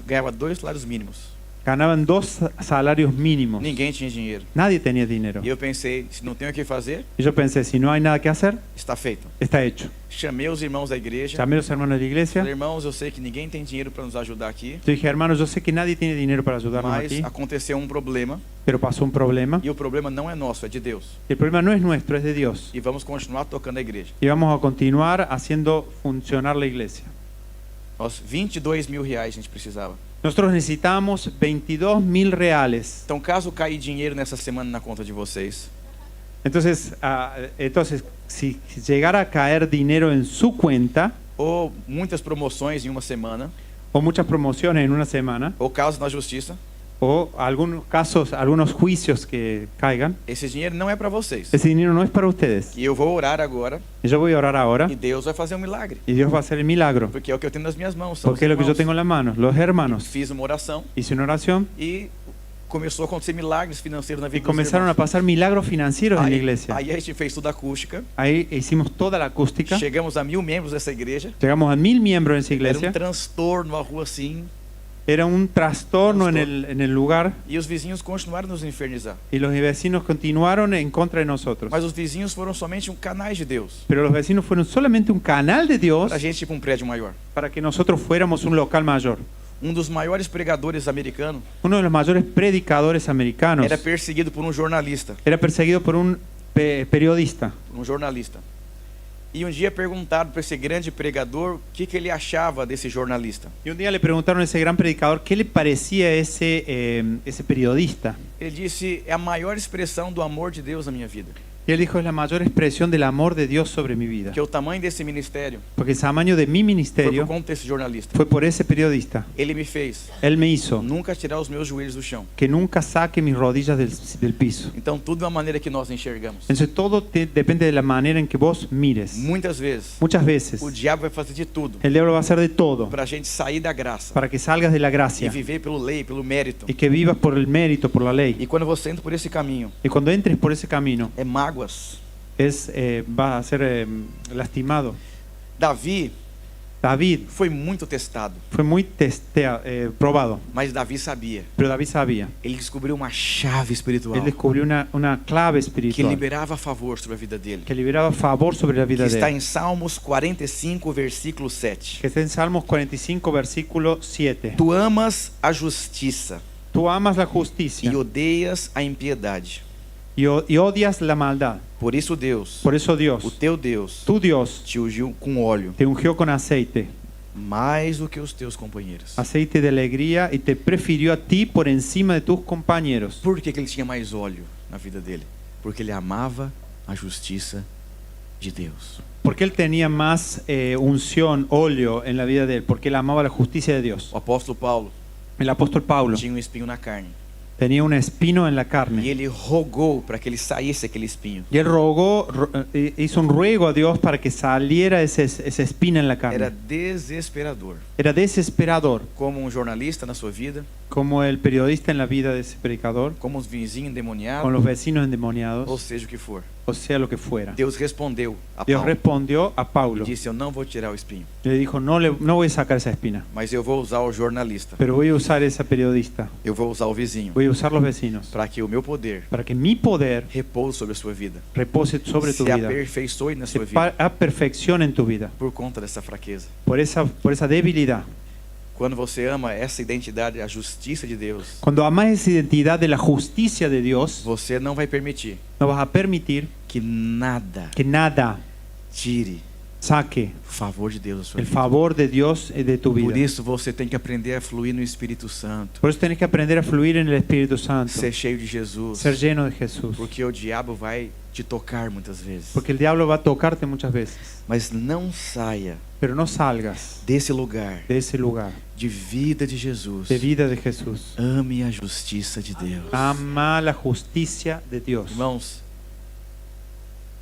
Speaker 2: ganhava 2 salários mínimos.
Speaker 1: ganaban 2 salarios mínimos.
Speaker 2: Ninguém tinha dinheiro.
Speaker 1: Nadie tenía dinero.
Speaker 2: E eu pensei, se não tenho o que fazer,
Speaker 1: Y yo pensé, si no hay nada que hacer,
Speaker 2: está feito.
Speaker 1: está hecho.
Speaker 2: Chamei os irmãos da igreja.
Speaker 1: Llamé a los hermanos de la iglesia.
Speaker 2: Falei, irmãos, eu sei que ninguém tem dinheiro para nos ajudar aqui,
Speaker 1: Yo dije, hermanos, yo sé que nadie tiene dinero para ayudarnos
Speaker 2: mas
Speaker 1: aquí,
Speaker 2: aconteceu um problema
Speaker 1: pero pasó un problema.
Speaker 2: e o problema não é nosso, é de Deus.
Speaker 1: Y el problema no es nuestro, es de Dios.
Speaker 2: E vamos continuar tocando a igreja.
Speaker 1: Y vamos a continuar haciendo funcionar la iglesia.
Speaker 2: Nós 22 mil reais a gente precisava.
Speaker 1: Nosotros necesitamos 22.000 reales.
Speaker 2: Então, caso cair dinheiro nessa semana na conta de vocês,
Speaker 1: Entonces, si llegara a caer dinero en su cuenta,
Speaker 2: ou muitas promoções em uma semana,
Speaker 1: o muchas promociones en una semana,
Speaker 2: ou casos na justiça,
Speaker 1: o algunos casos, algunos juicios que caigan,
Speaker 2: esse dinheiro não é para vocês.
Speaker 1: ese dinero no es para ustedes.
Speaker 2: E eu vou orar agora
Speaker 1: Y yo voy a orar ahora
Speaker 2: e Deus vai fazer um milagre.
Speaker 1: y Dios va a hacer el milagro.
Speaker 2: Porque é o que eu tenho nas minhas mãos. São
Speaker 1: Porque
Speaker 2: os
Speaker 1: es lo que yo
Speaker 2: irmãos.
Speaker 1: tengo en las manos, los hermanos.
Speaker 2: Fiz uma oração
Speaker 1: Hice una oración
Speaker 2: e começou a acontecer milagres financeiros na
Speaker 1: y
Speaker 2: vida dos
Speaker 1: comenzaron a
Speaker 2: irmãos.
Speaker 1: pasar milagros financieros en la iglesia.
Speaker 2: Aí a gente fez toda a acústica.
Speaker 1: Ahí hicimos toda la acústica.
Speaker 2: Chegamos a 1000 membros dessa igreja.
Speaker 1: Llegamos a 1.000 miembros en esa
Speaker 2: Era
Speaker 1: iglesia.
Speaker 2: um transtorno a rua assim.
Speaker 1: Era un trastorno en el lugar
Speaker 2: E os vizinhos continuaram a nos infernizar.
Speaker 1: y los vecinos continuaron en contra de nosotros.
Speaker 2: Mas os vizinhos foram somente canais de Deus.
Speaker 1: Pero los vecinos fueron solamente un canal de Dios
Speaker 2: Para a gente ir para um prédio maior.
Speaker 1: para que nosotros fuéramos un local mayor.
Speaker 2: Um dos maiores pregadores americanos
Speaker 1: Uno de los mayores predicadores americanos
Speaker 2: era perseguido por um jornalista.
Speaker 1: era perseguido por un periodista.
Speaker 2: Um jornalista. E um dia perguntaram para esse grande pregador o que ele achava desse jornalista.
Speaker 1: Y un día le preguntaron a ese gran predicador qué le parecía ese periodista.
Speaker 2: Ele disse, é a maior expressão do amor de Deus na minha vida.
Speaker 1: Y Y él dijo, es la mayor expresión del amor de Dios sobre mi vida.
Speaker 2: Que o tamanho desse ministério
Speaker 1: Porque el tamaño de mi
Speaker 2: foi por
Speaker 1: ministerio
Speaker 2: conta desse jornalista.
Speaker 1: fue por ese periodista.
Speaker 2: Ele me fez
Speaker 1: Él me hizo
Speaker 2: nunca tirar os meus joelhos do chão.
Speaker 1: que nunca saque mis rodillas del piso.
Speaker 2: Então tudo é uma maneira que nós enxergamos.
Speaker 1: Entonces todo depende de la manera en que vos mires.
Speaker 2: Muitas vezes
Speaker 1: Muchas veces
Speaker 2: o diabo vai fazer de tudo
Speaker 1: el diablo va a hacer de todo
Speaker 2: para a gente sair da graça
Speaker 1: para que salgas de la
Speaker 2: e
Speaker 1: gracia
Speaker 2: viver pelo lei, pelo mérito.
Speaker 1: y que vivas por el mérito, por la ley.
Speaker 2: E quando você entra por esse caminho,
Speaker 1: Y cuando entres por ese camino,
Speaker 2: é mágoas.
Speaker 1: vas a ser lastimado.
Speaker 2: Davi
Speaker 1: David
Speaker 2: foi muito testado,
Speaker 1: fue muy probado,
Speaker 2: mas Davi sabia.
Speaker 1: pero David sabía.
Speaker 2: Ele descobriu uma chave espiritual
Speaker 1: Él descubrió una clave
Speaker 2: que
Speaker 1: espiritual
Speaker 2: liberava favor sobre a vida dele.
Speaker 1: que liberaba favor sobre la
Speaker 2: Que
Speaker 1: vida de
Speaker 2: está
Speaker 1: él.
Speaker 2: em Salmos 45, versículo 7.
Speaker 1: Que está en Salmos 45, versículo 7.
Speaker 2: Tu amas a justiça
Speaker 1: Tú amas la justicia
Speaker 2: e odeias a impiedade.
Speaker 1: y odias la maldad.
Speaker 2: Por isso Deus,
Speaker 1: Por eso
Speaker 2: o
Speaker 1: Dios,
Speaker 2: teu Deus,
Speaker 1: tu Dios,
Speaker 2: te ungiu com óleo
Speaker 1: te ungió con aceite,
Speaker 2: mais do que os teus companheiros.
Speaker 1: aceite de alegría, y te prefirió a ti por encima de tus compañeros.
Speaker 2: Por que ele tinha mais óleo na vida dele? Porque ele amava a justiça de Deus.
Speaker 1: Porque él tenía más unción, óleo en la vida de él, porque él amaba la justicia de Dios.
Speaker 2: O apóstolo Paulo
Speaker 1: El apóstol Pablo
Speaker 2: tinha um espinho na carne
Speaker 1: tenía un espino en la
Speaker 2: e
Speaker 1: carne.
Speaker 2: ele rogou para que ele saísse aquele espinho.
Speaker 1: Y él hizo un ruego a Dios para que saliera esa espina en la
Speaker 2: Era
Speaker 1: carne.
Speaker 2: desesperador.
Speaker 1: Era desesperador,
Speaker 2: Como um jornalista na sua vida,
Speaker 1: como el periodista en la vida de ese predicador,
Speaker 2: como os vizinhos
Speaker 1: con
Speaker 2: endemoniados,
Speaker 1: los vecinos
Speaker 2: ou
Speaker 1: endemoniados,
Speaker 2: seja o que for.
Speaker 1: o sea lo que fuera.
Speaker 2: Deus respondeu a
Speaker 1: Dios
Speaker 2: Paulo
Speaker 1: respondió a
Speaker 2: e
Speaker 1: Paulo.
Speaker 2: disse: eu não vou tirar o espinho,
Speaker 1: Le dijo, no voy a sacar esa espina,
Speaker 2: mas eu vou usar o jornalista,
Speaker 1: pero voy a usar esa periodista,
Speaker 2: eu vou usar o vizinho,
Speaker 1: voy a usar los vecinos,
Speaker 2: para que o meu poder
Speaker 1: para que mi poder
Speaker 2: repouse sobre a sua vida,
Speaker 1: repose sobre tu
Speaker 2: se
Speaker 1: vida,
Speaker 2: aperfeiçoe na
Speaker 1: se
Speaker 2: sua vida,
Speaker 1: aperfeccione en tu vida,
Speaker 2: por conta dessa fraqueza.
Speaker 1: por esa debilidad.
Speaker 2: Quando você ama essa identidade, a justiça de Deus,
Speaker 1: Cuando amas esa identidad de la justicia de Dios,
Speaker 2: você não vai permitir
Speaker 1: no vas a permitir
Speaker 2: que nada
Speaker 1: que nada
Speaker 2: tire
Speaker 1: saque
Speaker 2: o favor de Deus da sua
Speaker 1: el
Speaker 2: vida.
Speaker 1: favor de Dios de tu
Speaker 2: Por
Speaker 1: vida.
Speaker 2: isso você tem que aprender a fluir no Espírito Santo,
Speaker 1: Por eso tenés que aprender a fluir en el Espíritu Santo,
Speaker 2: ser cheio de Jesus,
Speaker 1: ser lleno de Jesús.
Speaker 2: porque o diabo vai te tocar muitas vezes.
Speaker 1: Porque el diablo va a tocarte muchas veces,
Speaker 2: Mas não saia
Speaker 1: pero no salgas
Speaker 2: desse lugar
Speaker 1: de ese lugar
Speaker 2: de vida de Jesus.
Speaker 1: de vida de Jesús.
Speaker 2: Ame a justiça de Deus.
Speaker 1: Ama la justicia de Dios.
Speaker 2: Irmãos,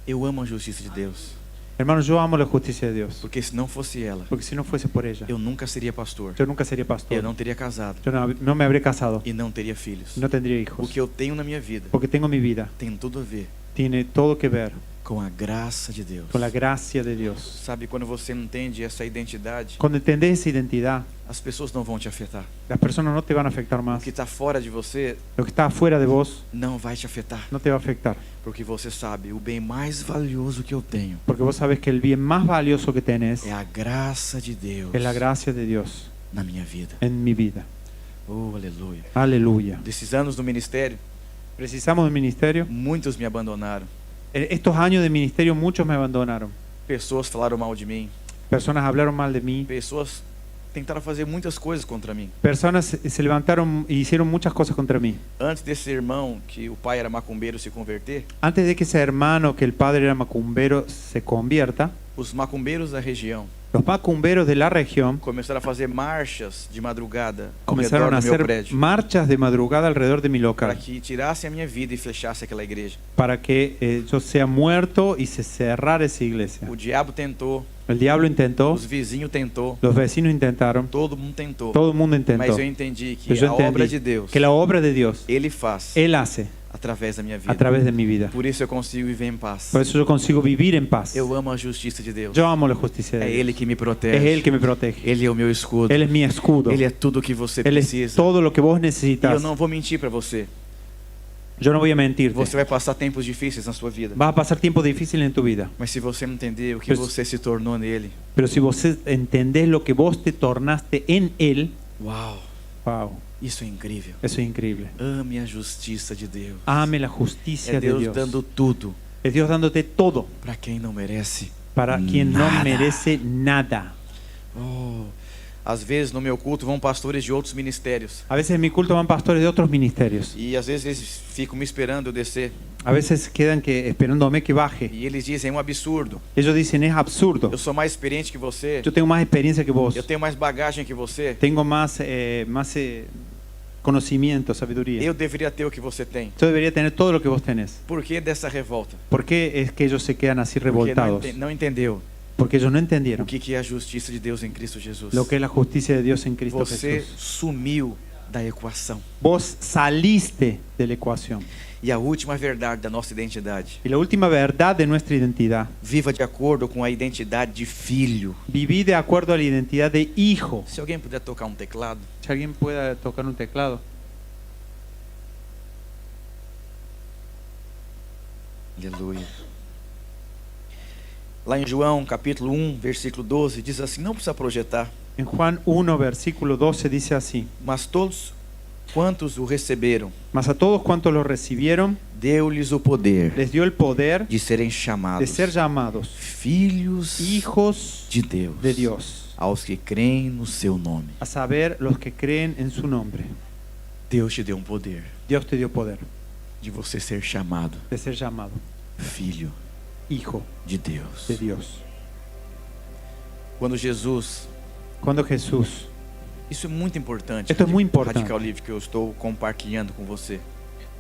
Speaker 2: eu amo a justiça de Deus,
Speaker 1: Hermanos, yo amo la justicia de Dios,
Speaker 2: porque se não fosse ela,
Speaker 1: porque si no fuese por ella,
Speaker 2: eu nunca seria pastor,
Speaker 1: yo nunca sería
Speaker 2: eu
Speaker 1: pastor,
Speaker 2: não teria casado
Speaker 1: yo no me habría casado,
Speaker 2: e não teria filhos.
Speaker 1: no tendría
Speaker 2: O
Speaker 1: hijos,
Speaker 2: que eu tenho na minha vida
Speaker 1: porque tengo mi vida,
Speaker 2: tem tudo a ver
Speaker 1: tiene todo que ver
Speaker 2: com a graça de Deus.
Speaker 1: con la gracia de Dios.
Speaker 2: Sabe, quando você entende essa identidade,
Speaker 1: Cuando entendés esa identidad,
Speaker 2: as pessoas não vão te afetar.
Speaker 1: las personas no te van a afectar
Speaker 2: O
Speaker 1: más.
Speaker 2: que está fora de você
Speaker 1: Lo que está afuera de vos
Speaker 2: não vai te afetar,
Speaker 1: no te va a afectar,
Speaker 2: porque você sabe, o bem mais valioso que eu tenho
Speaker 1: porque vos sabes que el bien más valioso que tenés
Speaker 2: é a graça de Deus
Speaker 1: es la gracia de Dios
Speaker 2: na minha vida.
Speaker 1: en mi vida.
Speaker 2: Oh, aleluia.
Speaker 1: Aleluya.
Speaker 2: Desses anos no ministério,
Speaker 1: Precisamos de ministerio.
Speaker 2: muitos me abandonaram.
Speaker 1: En estos años de ministerio muchos me abandonaron.
Speaker 2: Pessoas falaram mal de mim.
Speaker 1: Personas hablaron mal de mí.
Speaker 2: Pessoas tentaram fazer muitas coisas contra mim.
Speaker 1: Personas se levantaron y hicieron muchas cosas contra mí.
Speaker 2: Antes desse irmão, que o pai era macumbeiro, se converter,
Speaker 1: Antes de que ese hermano, que el padre era macumbero, se convierta,
Speaker 2: os macumbeiros da região
Speaker 1: los macumberos de la región
Speaker 2: começaram a fazer marchas de madrugada ao redor
Speaker 1: comenzaron a
Speaker 2: do meu
Speaker 1: hacer
Speaker 2: prédio,
Speaker 1: marchas de madrugada alrededor de mi
Speaker 2: para
Speaker 1: local,
Speaker 2: que tirassem a minha vida e fechasse aquela igreja.
Speaker 1: para que yo sea muerto y se cerrara esa iglesia.
Speaker 2: O diabo tentou,
Speaker 1: El diablo intentó,
Speaker 2: os vizinhos tentou,
Speaker 1: los vecinos intentaron,
Speaker 2: todo mundo tentou.
Speaker 1: todo el mundo intentó.
Speaker 2: Mas eu entendi que
Speaker 1: Pero yo
Speaker 2: a obra
Speaker 1: entendí
Speaker 2: de Deus,
Speaker 1: que la obra de Dios,
Speaker 2: Ele faz
Speaker 1: Él hace
Speaker 2: através da minha
Speaker 1: a
Speaker 2: vida.
Speaker 1: través de mi vida.
Speaker 2: Por isso eu consigo viver em paz.
Speaker 1: Por eso yo consigo vivir en paz.
Speaker 2: Eu amo a justiça de Deus.
Speaker 1: Yo amo la justicia de
Speaker 2: É
Speaker 1: Dios.
Speaker 2: Ele que me
Speaker 1: Es
Speaker 2: protege.
Speaker 1: Él que me protege.
Speaker 2: Ele é o meu escudo.
Speaker 1: Él es mi escudo.
Speaker 2: Ele é tudo o que você
Speaker 1: Él es
Speaker 2: precisa.
Speaker 1: todo lo que vos
Speaker 2: E
Speaker 1: necesitas.
Speaker 2: eu não vou mentir para você.
Speaker 1: Yo no voy a mentirte.
Speaker 2: Você vai passar tempos difíceis na sua vida.
Speaker 1: Vas a pasar tiempos difíciles en tu vida.
Speaker 2: Mas se você não entender o que
Speaker 1: Pero-
Speaker 2: você se tornou nele,
Speaker 1: Pero si vos entendés lo que vos te tornaste en Él,
Speaker 2: uau,
Speaker 1: wow,
Speaker 2: isso é incrível.
Speaker 1: eso es increíble.
Speaker 2: Ame a justiça de Deus.
Speaker 1: Ame la justicia
Speaker 2: É
Speaker 1: de
Speaker 2: Deus
Speaker 1: Dios.
Speaker 2: dando tudo
Speaker 1: Es Dios dándote todo
Speaker 2: para quem não merece.
Speaker 1: para quien no
Speaker 2: Nada.
Speaker 1: merece nada.
Speaker 2: Oh, Às vezes no meu culto vão pastores de outros ministérios.
Speaker 1: A veces en mi culto van pastores de otros ministerios.
Speaker 2: E às vezes eles ficam me esperando eu descer.
Speaker 1: A veces quedan esperándome que baje.
Speaker 2: E eles dizem, é um absurdo.
Speaker 1: Ellos dicen, es absurdo.
Speaker 2: Eu sou mais experiente que você.
Speaker 1: Yo tengo más experiencia que vos.
Speaker 2: Eu tenho mais bagagem que você.
Speaker 1: Tengo más conocimiento, sabiduría.
Speaker 2: Eu deveria ter o que você tem.
Speaker 1: Yo debería tener todo lo que vos tenés.
Speaker 2: Por que dessa revolta?
Speaker 1: ¿Por qué es que ellos se quedan así
Speaker 2: Porque
Speaker 1: revoltados?
Speaker 2: não entendeu
Speaker 1: Porque ellos no
Speaker 2: o
Speaker 1: entendieron
Speaker 2: que é a justiça de Deus em Cristo Jesus.
Speaker 1: lo que es la justicia de Dios en Cristo
Speaker 2: Você
Speaker 1: Jesús.
Speaker 2: sumiu da equação.
Speaker 1: Vos saliste de la ecuación.
Speaker 2: E a última verdade da nossa identidade.
Speaker 1: Y la última verdad de nuestra identidad.
Speaker 2: Viva de acordo com a identidade de filho.
Speaker 1: Viví de acuerdo a la identidad de hijo.
Speaker 2: Se alguém puder tocar um teclado.
Speaker 1: Si alguien pueda tocar un teclado.
Speaker 2: Aleluia. Lá em João, capítulo 1, versículo 12, diz assim, não precisa projetar.
Speaker 1: En Juan 1, versículo 12 dice así:
Speaker 2: Mas todos quantos o receberam,
Speaker 1: Mas a todos cuantos lo recibieron,
Speaker 2: deu-lhes o poder
Speaker 1: les dio el poder
Speaker 2: de serem
Speaker 1: de
Speaker 2: chamados
Speaker 1: ser llamados
Speaker 2: filhos
Speaker 1: hijos
Speaker 2: de Deus,
Speaker 1: de Dios,
Speaker 2: aos que creem no seu nome.
Speaker 1: a saber, los que creen en su nombre.
Speaker 2: Deus te deu um poder
Speaker 1: Dios te dio poder
Speaker 2: de você ser chamado
Speaker 1: de ser llamado
Speaker 2: filho
Speaker 1: hijo
Speaker 2: de Deus.
Speaker 1: de Dios.
Speaker 2: Quando Jesus,
Speaker 1: Cuando Jesús,
Speaker 2: isso é muito importante.
Speaker 1: Esto es muy importante.
Speaker 2: Radical Livre que eu estou compartilhando com você.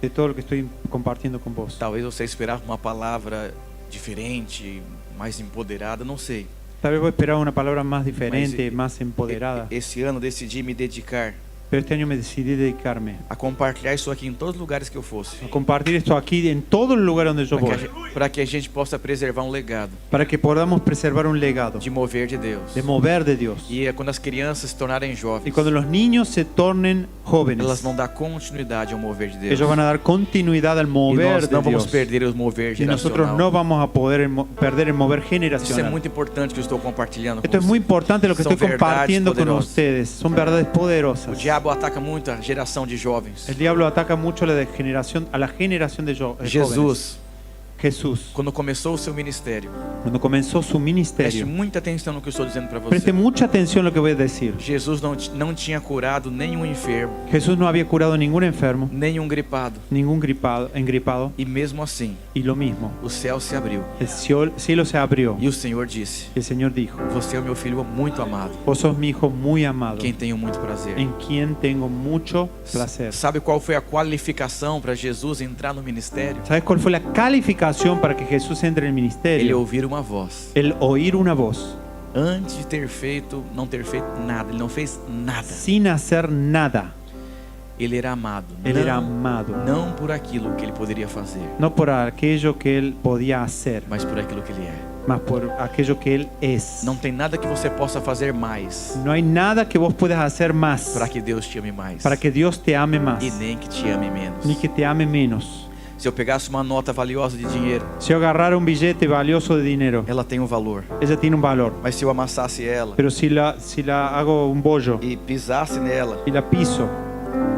Speaker 1: de todo lo que estoy compartiendo con vos,
Speaker 2: Talvez você esperava uma palavra diferente, mais empoderada, não sei.
Speaker 1: tal vez vos esperaba una palabra más diferente,
Speaker 2: Mas,
Speaker 1: más empoderada,
Speaker 2: Esse ano decidi me dedicar
Speaker 1: pero este año me decidí dedicarme
Speaker 2: a compartilhar isso aqui em todos os lugares que eu fosse.
Speaker 1: a compartir esto aquí en todo el lugar donde yo voy,
Speaker 2: Para que a gente possa preservar um legado
Speaker 1: para que podamos preservar un legado
Speaker 2: de mover de Deus.
Speaker 1: de mover de Dios.
Speaker 2: E é quando as crianças se tornarem
Speaker 1: Y
Speaker 2: jovens,
Speaker 1: cuando los niños se tornen jóvenes,
Speaker 2: elas vão dar continuidade ao mover de Deus.
Speaker 1: ellos van a dar continuidad al
Speaker 2: E
Speaker 1: mover
Speaker 2: nós
Speaker 1: de
Speaker 2: não vamos
Speaker 1: Dios.
Speaker 2: perder o mover
Speaker 1: Y nosotros
Speaker 2: geracional.
Speaker 1: no vamos a poder perder el mover
Speaker 2: Isso é
Speaker 1: generacional.
Speaker 2: muito importante que eu estou compartilhando com
Speaker 1: Esto es
Speaker 2: você.
Speaker 1: muy importante lo que
Speaker 2: Son
Speaker 1: estoy compartiendo
Speaker 2: verdades
Speaker 1: con
Speaker 2: poderosas.
Speaker 1: ustedes. Son verdades
Speaker 2: O
Speaker 1: poderosas.
Speaker 2: diabo ataca muito a geração de jovens.
Speaker 1: El diablo ataca mucho a la generación de jóvenes.
Speaker 2: Jesus,
Speaker 1: Jesús,
Speaker 2: quando começou o seu ministério,
Speaker 1: cuando comenzó su
Speaker 2: preste
Speaker 1: ministerio,
Speaker 2: muita atenção no que eu estou dizendo para você.
Speaker 1: preste mucha atención a lo que voy a decir.
Speaker 2: Jesus não tinha curado nenhum enfermo,
Speaker 1: Jesús no había curado ningún enfermo,
Speaker 2: nenhum gripado.
Speaker 1: ningún engripado,
Speaker 2: E mesmo assim,
Speaker 1: y lo mismo.
Speaker 2: o céu se abriu.
Speaker 1: El cielo se abrió
Speaker 2: E o Senhor disse,
Speaker 1: y el Señor dijo:
Speaker 2: você é o meu filho muito amado,
Speaker 1: Vos sos mi hijo muy amado,
Speaker 2: quem tenho muito prazer.
Speaker 1: en quien tengo mucho placer.
Speaker 2: Sabe qual foi a qualificação para Jesus entrar no ministério?
Speaker 1: ¿Sabes cuál fue la calificación para que Jesús entre en el
Speaker 2: Ele
Speaker 1: ministerio?
Speaker 2: ouvir uma voz.
Speaker 1: El oír una voz,
Speaker 2: Antes de não ter feito nada, ele não fez nada.
Speaker 1: sin hacer nada.
Speaker 2: Ele era amado.
Speaker 1: Él era amado,
Speaker 2: Não por aquilo que ele poderia fazer,
Speaker 1: no por aquello que él podía hacer,
Speaker 2: mas por aquilo que ele é.
Speaker 1: mas por aquello que él es.
Speaker 2: Não tem nada que você possa fazer mais
Speaker 1: No hay nada que vos puedas hacer más
Speaker 2: para que Deus te ame mais.
Speaker 1: para que Dios te ame más,
Speaker 2: E nem que te ame menos.
Speaker 1: ni que te ame menos.
Speaker 2: Se eu pegasse uma nota valiosa de dinheiro,
Speaker 1: Si yo agarrara un billete valioso de dinero,
Speaker 2: ela tem um valor.
Speaker 1: ella tiene un valor.
Speaker 2: Mas se eu amassasse ela
Speaker 1: Pero si la hago un bollo
Speaker 2: e pisasse nela
Speaker 1: y la piso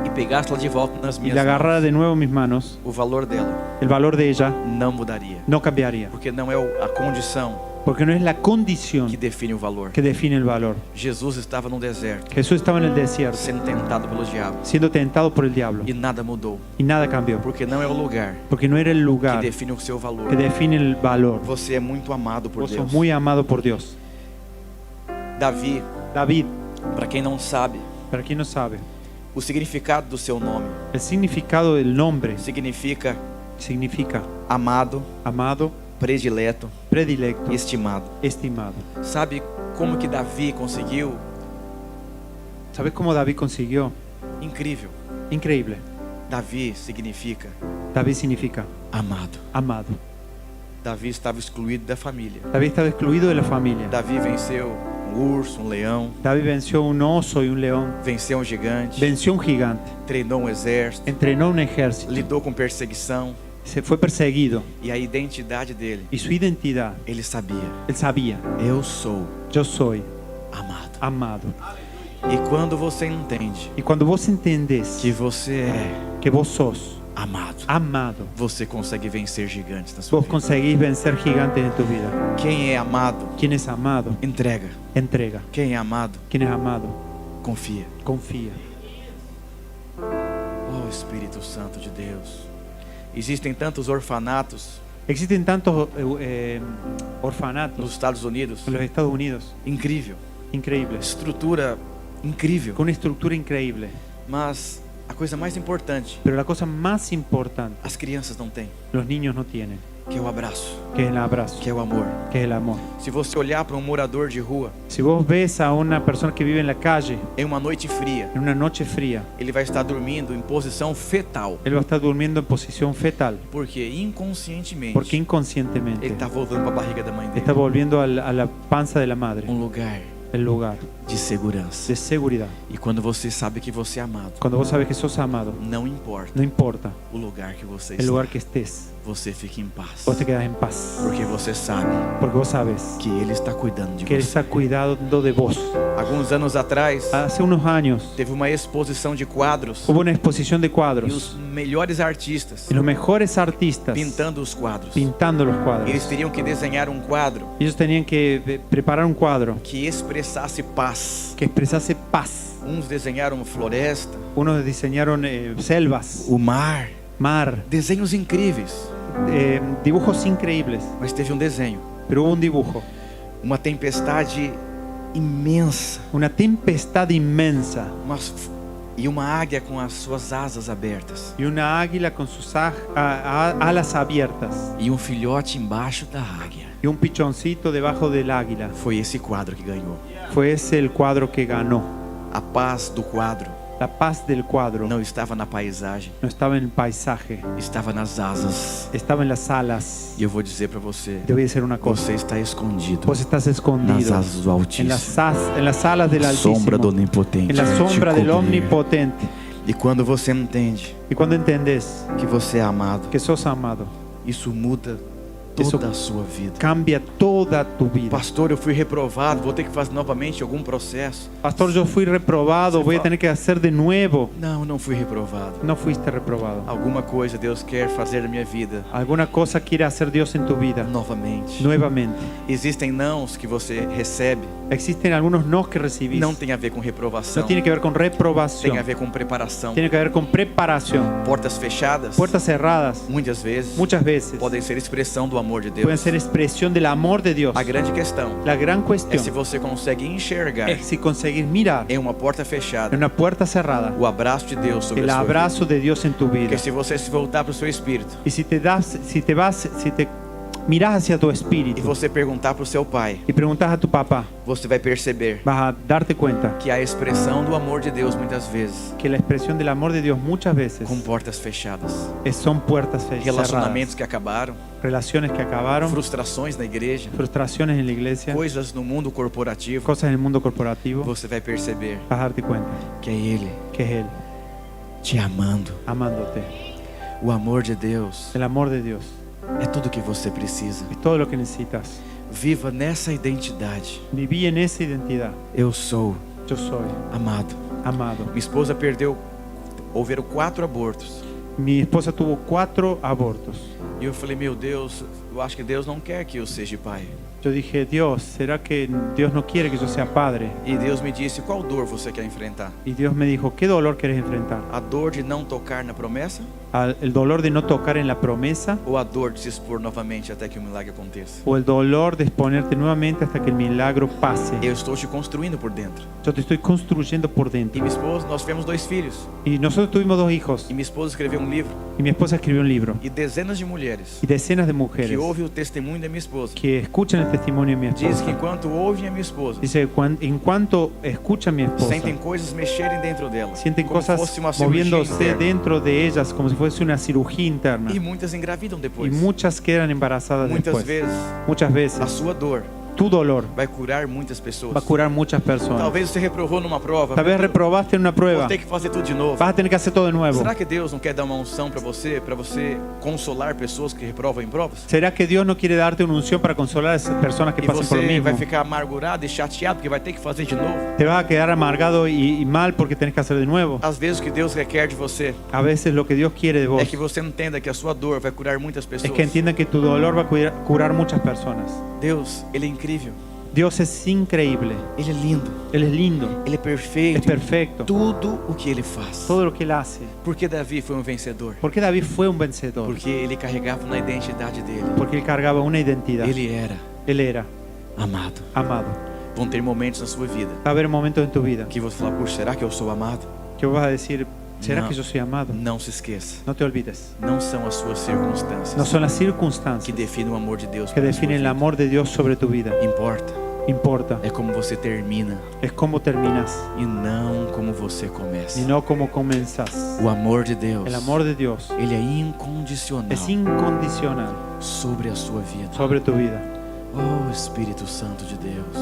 Speaker 2: e pegasse ela de volta nas
Speaker 1: y
Speaker 2: minhas
Speaker 1: la agarrara
Speaker 2: mãos,
Speaker 1: de nuevo en mis manos,
Speaker 2: o valor dela
Speaker 1: el valor de ella
Speaker 2: não mudaria.
Speaker 1: no cambiaría.
Speaker 2: Porque não é a condição
Speaker 1: Porque no es la condición
Speaker 2: que define o valor.
Speaker 1: que define el valor.
Speaker 2: Jesus estava no deserto,
Speaker 1: Jesús estaba en el desierto,
Speaker 2: sendo tentado pelo diabo.
Speaker 1: siendo tentado por el diablo,
Speaker 2: E nada mudou.
Speaker 1: y nada cambió.
Speaker 2: Porque não é o lugar
Speaker 1: Porque no era el
Speaker 2: que
Speaker 1: lugar
Speaker 2: define o seu valor.
Speaker 1: que define el valor.
Speaker 2: Você é muito amado por
Speaker 1: Vos
Speaker 2: Deus.
Speaker 1: sos muy amado por Dios.
Speaker 2: Davi,
Speaker 1: David,
Speaker 2: para quem não sabe,
Speaker 1: para quien no sabe,
Speaker 2: o significado do seu nome
Speaker 1: el significado del nombre
Speaker 2: significa
Speaker 1: significa
Speaker 2: amado,
Speaker 1: amado,
Speaker 2: predileto,
Speaker 1: predilecto,
Speaker 2: estimado.
Speaker 1: estimado.
Speaker 2: Sabe como que Davi conseguiu?
Speaker 1: ¿Sabes cómo David consiguió?
Speaker 2: Incrível.
Speaker 1: Increíble.
Speaker 2: Davi significa
Speaker 1: David significa
Speaker 2: amado.
Speaker 1: amado.
Speaker 2: Davi estava excluído da família.
Speaker 1: David estaba excluido de la familia.
Speaker 2: Davi venceu um urso, um leão,
Speaker 1: David venció un oso y un león.
Speaker 2: venceu um gigante,
Speaker 1: Venció un gigante.
Speaker 2: treinou um exército,
Speaker 1: Entrenó un ejército.
Speaker 2: lidou com perseguição.
Speaker 1: Se fue perseguido.
Speaker 2: E a identidade dele,
Speaker 1: Y su identidad,
Speaker 2: ele sabia.
Speaker 1: él sabía:
Speaker 2: Eu sou
Speaker 1: yo soy
Speaker 2: amado.
Speaker 1: amado.
Speaker 2: E quando você entende
Speaker 1: Y cuando vos entendés
Speaker 2: que você é
Speaker 1: que vos sos
Speaker 2: amado.
Speaker 1: amado.
Speaker 2: Você consegue vencer gigantes na sua
Speaker 1: Vos
Speaker 2: vida.
Speaker 1: conseguís vencer gigantes en tu vida.
Speaker 2: Quem é amado,
Speaker 1: ¿Quién es amado?
Speaker 2: entrega.
Speaker 1: Entrega.
Speaker 2: Quem é amado,
Speaker 1: ¿Quién es amado?
Speaker 2: confia.
Speaker 1: Confía.
Speaker 2: Oh, Espírito Santo de Deus. Existem tantos orfanatos
Speaker 1: Existen tantos
Speaker 2: nos
Speaker 1: orfanatos
Speaker 2: Estados Unidos.
Speaker 1: en los Estados Unidos,
Speaker 2: Incrível.
Speaker 1: increíbles,
Speaker 2: Estrutura incrível.
Speaker 1: con una estructura increíble.
Speaker 2: Mas a coisa mais importante,
Speaker 1: Pero la cosa más importante,
Speaker 2: as crianças não têm,
Speaker 1: los niños no tienen,
Speaker 2: que é o abraço,
Speaker 1: que es el abrazo,
Speaker 2: que é o amor.
Speaker 1: que es el amor.
Speaker 2: Se você olhar para um morador de rua
Speaker 1: Si vos ves a una persona que vive en la calle
Speaker 2: em uma noite fria,
Speaker 1: en una noche fría,
Speaker 2: ele vai estar dormindo em posição fetal,
Speaker 1: él va a estar durmiendo en posición fetal,
Speaker 2: porque inconscientemente
Speaker 1: porque
Speaker 2: ele
Speaker 1: inconscientemente
Speaker 2: está voltando para a barriga da mãe dele.
Speaker 1: está volviendo a la panza de la madre,
Speaker 2: Lugar
Speaker 1: el lugar
Speaker 2: de segurança.
Speaker 1: de seguridad.
Speaker 2: E quando você sabe que você é amado,
Speaker 1: Cuando vos sabes que sos amado,
Speaker 2: não importa
Speaker 1: no importa
Speaker 2: o lugar que você
Speaker 1: el
Speaker 2: está,
Speaker 1: lugar que estés,
Speaker 2: você fica em paz,
Speaker 1: vos te quedas en paz,
Speaker 2: porque você sabe
Speaker 1: porque vos sabes
Speaker 2: que ele está cuidando de
Speaker 1: que Él
Speaker 2: você.
Speaker 1: está cuidando de vos.
Speaker 2: Alguns anos atrás,
Speaker 1: Hace unos años
Speaker 2: teve uma exposição de quadros
Speaker 1: hubo una exposición de
Speaker 2: e os
Speaker 1: cuadros
Speaker 2: melhores artistas
Speaker 1: y los mejores artistas
Speaker 2: pintando os quadros.
Speaker 1: pintando los cuadros.
Speaker 2: Eles teriam que desenhar um quadro
Speaker 1: Ellos tenían que preparar un cuadro
Speaker 2: que expressasse paz.
Speaker 1: que expresase paz.
Speaker 2: Uns desenharam floresta,
Speaker 1: Unos diseñaron selvas,
Speaker 2: o mar,
Speaker 1: mar,
Speaker 2: desenhos incríveis.
Speaker 1: dibujos increíbles.
Speaker 2: Mas teve um desenho,
Speaker 1: Pero hubo un dibujo,
Speaker 2: uma tempestade imensa,
Speaker 1: una tempestad inmensa
Speaker 2: e uma águia com as suas asas abertas
Speaker 1: y una águila con sus alas abiertas
Speaker 2: e um filhote embaixo da águia.
Speaker 1: y un pichoncito debajo del águila.
Speaker 2: Foi esse quadro que ganhou.
Speaker 1: Fue ese el cuadro que ganó.
Speaker 2: A paz do quadro
Speaker 1: La paz del cuadro
Speaker 2: não estava na paisagem,
Speaker 1: no estaba en el paisaje,
Speaker 2: estava nas asas.
Speaker 1: estaba en las alas.
Speaker 2: E eu vou dizer para você,
Speaker 1: Te voy a decir una cosa.
Speaker 2: você está escondido
Speaker 1: Vos estás
Speaker 2: nas
Speaker 1: escondido
Speaker 2: asas do Altíssimo,
Speaker 1: en las alas del
Speaker 2: na sombra do
Speaker 1: Altísimo,
Speaker 2: Onipotente,
Speaker 1: en la
Speaker 2: te
Speaker 1: sombra del
Speaker 2: cobrir.
Speaker 1: Omnipotente.
Speaker 2: E quando você entende
Speaker 1: Y cuando entendés
Speaker 2: que você é amado,
Speaker 1: que sos amado,
Speaker 2: isso muda
Speaker 1: Isso
Speaker 2: toda a sua vida.
Speaker 1: cambia toda tu vida.
Speaker 2: Pastor, eu fui reprovado, vou ter que fazer novamente algum processo.
Speaker 1: Pastor, yo fui reprobado, voy a tener que hacer de nuevo.
Speaker 2: Não, não fui reprovado.
Speaker 1: No fuiste reprobado.
Speaker 2: Alguma coisa Deus quer fazer na minha vida
Speaker 1: Alguna cosa quiere hacer Dios en tu vida
Speaker 2: novamente.
Speaker 1: nuevamente.
Speaker 2: Existem nãos que você recebe,
Speaker 1: Existen algunos no que recibís.
Speaker 2: não tem a ver com reprovação,
Speaker 1: No tiene que ver con reprobación.
Speaker 2: tem a ver com preparação.
Speaker 1: Tiene que ver con preparación.
Speaker 2: Portas fechadas,
Speaker 1: Puertas cerradas,
Speaker 2: muitas vezes,
Speaker 1: muchas veces,
Speaker 2: podem ser expressão do amor de
Speaker 1: pueden
Speaker 2: Deus.
Speaker 1: ser expresión del amor de Dios.
Speaker 2: A grande questão
Speaker 1: La gran
Speaker 2: é
Speaker 1: cuestión
Speaker 2: se você consegue enxergar
Speaker 1: es si conseguir mirar
Speaker 2: em uma porta
Speaker 1: en
Speaker 2: fechada
Speaker 1: una puerta cerrada
Speaker 2: o abraço de Deus sobre
Speaker 1: el
Speaker 2: a sua vida.
Speaker 1: abrazo de Dios en tu vida.
Speaker 2: Porque se você se voltar para o seu espírito
Speaker 1: Y si te miras hacia tu
Speaker 2: e
Speaker 1: espíritu
Speaker 2: você perguntar para o seu pai,
Speaker 1: y preguntas a tu papá,
Speaker 2: você vai perceber
Speaker 1: vas a darte cuenta
Speaker 2: que a expressão do amor de Deus muitas vezes
Speaker 1: que la expresión del amor de Dios muchas veces
Speaker 2: com portas fechadas,
Speaker 1: son puertas cerradas.
Speaker 2: relacionamentos que acabaram,
Speaker 1: Relaciones que acabaron,
Speaker 2: frustrações na igreja,
Speaker 1: frustraciones en la iglesia,
Speaker 2: coisas no mundo corporativo,
Speaker 1: cosas en el mundo corporativo.
Speaker 2: você vai perceber
Speaker 1: Vas a darte cuenta
Speaker 2: que é Ele
Speaker 1: que es Él
Speaker 2: te amando.
Speaker 1: amándote.
Speaker 2: O amor de Deus
Speaker 1: El amor de Dios
Speaker 2: é tudo que você precisa.
Speaker 1: es todo lo que necesitas.
Speaker 2: Viva nessa identidade.
Speaker 1: Viví en esa identidad.
Speaker 2: Eu sou
Speaker 1: Yo soy
Speaker 2: amado.
Speaker 1: amado.
Speaker 2: Minha esposa houveram 4 abortos.
Speaker 1: Mi esposa tuvo 4 abortos.
Speaker 2: E eu falei, meu Deus, eu acho que Deus não quer que eu seja pai.
Speaker 1: Yo dije, Dios, ¿será que Dios no quiere que yo sea padre?
Speaker 2: E Deus me disse, qual dor você quer enfrentar?
Speaker 1: Y Dios me dijo, ¿qué dolor quieres enfrentar?
Speaker 2: A dor de não tocar na promessa?
Speaker 1: ¿El dolor de no tocar en la promesa?
Speaker 2: Ou a dor de se expor novamente até que o milagre aconteça?
Speaker 1: ¿O el dolor de exponerte nuevamente hasta que el milagro pase?
Speaker 2: Eu estou te construindo por dentro.
Speaker 1: Yo te estoy construyendo por
Speaker 2: E
Speaker 1: dentro.
Speaker 2: minha esposa, nós tivemos 2 filhos.
Speaker 1: Y nosotros tuvimos 2 hijos.
Speaker 2: E minha esposa escreveu um livro.
Speaker 1: Y mi esposa escribió un libro.
Speaker 2: E dezenas de mulheres
Speaker 1: Y decenas de
Speaker 2: que
Speaker 1: mujeres
Speaker 2: ouvem o testemunho da minha esposa
Speaker 1: que escuchan el testimonio de mi
Speaker 2: diz que
Speaker 1: esposa.
Speaker 2: enquanto ouvem a minha esposa,
Speaker 1: Dice, en cuanto escuchan a mi esposa,
Speaker 2: sentem coisas mexerem dentro dela,
Speaker 1: sienten
Speaker 2: como
Speaker 1: cosas
Speaker 2: fosse uma cirurgia
Speaker 1: moviéndose
Speaker 2: interna.
Speaker 1: dentro de ellas como si fuese una cirugía interna.
Speaker 2: E muitas engravidam
Speaker 1: Y
Speaker 2: depois.
Speaker 1: muchas quedan embarazadas
Speaker 2: Muitas
Speaker 1: después.
Speaker 2: vezes
Speaker 1: Muchas
Speaker 2: a
Speaker 1: veces
Speaker 2: sua dor
Speaker 1: tu dolor
Speaker 2: vai curar muitas pessoas.
Speaker 1: va a curar muchas personas.
Speaker 2: Talvez você reprovou numa prova.
Speaker 1: Tal vez reprobaste en una
Speaker 2: Vou
Speaker 1: prueba,
Speaker 2: ter que fazer tudo de novo.
Speaker 1: vas a tener que hacer todo de nuevo.
Speaker 2: Será que Deus não quer dar uma unção para você consolar pessoas que reprovam em provas?
Speaker 1: ¿Será que Dios no quiere darte una unción para consolar a esas personas que
Speaker 2: E
Speaker 1: pasan por lo
Speaker 2: você
Speaker 1: mismo?
Speaker 2: vai ficar amargurado e chateado porque vai ter que fazer de novo?
Speaker 1: Te vas a quedar amargado y mal porque tenés que hacer de nuevo.
Speaker 2: Às vezes o que Deus requer de você
Speaker 1: A veces lo que Dios quiere de vos
Speaker 2: é que você entenda que a sua dor vai curar muitas
Speaker 1: es
Speaker 2: pessoas.
Speaker 1: que entiendan que tu dolor va a curar muchas personas.
Speaker 2: Deus, Ele é incrível.
Speaker 1: Dios es increíble,
Speaker 2: Ele é lindo.
Speaker 1: Él es lindo,
Speaker 2: Ele é perfeito.
Speaker 1: es perfecto.
Speaker 2: Tudo o que Ele faz.
Speaker 1: Todo lo que Él hace.
Speaker 2: Porque Davi foi um vencedor?
Speaker 1: ¿Por qué David fue un vencedor?
Speaker 2: Porque ele carregava na identidade dele.
Speaker 1: Porque Él cargaba una identidad.
Speaker 2: Ele era
Speaker 1: Él era
Speaker 2: amado.
Speaker 1: amado.
Speaker 2: Vão ter momentos na sua vida
Speaker 1: Va a haber momentos en tu vida
Speaker 2: que você fala, puxa, será que eu sou amado?
Speaker 1: que vos vas a decir, ¿será
Speaker 2: No.
Speaker 1: que yo soy amado?
Speaker 2: Não se esqueça.
Speaker 1: No te olvides.
Speaker 2: Não são as suas circunstâncias
Speaker 1: No son las
Speaker 2: que
Speaker 1: circunstancias
Speaker 2: definem o amor de Deus
Speaker 1: que
Speaker 2: pela sua
Speaker 1: definen el
Speaker 2: vida.
Speaker 1: amor de Dios sobre tu vida.
Speaker 2: Importa.
Speaker 1: Importa.
Speaker 2: É como você termina
Speaker 1: Es cómo terminas
Speaker 2: e não como você começa.
Speaker 1: y no cómo comenzas.
Speaker 2: O amor de Deus,
Speaker 1: El amor de Dios
Speaker 2: ele é incondicional
Speaker 1: es incondicional
Speaker 2: sobre a sua vida.
Speaker 1: sobre tu vida.
Speaker 2: Oh, Espírito Santo de Deus.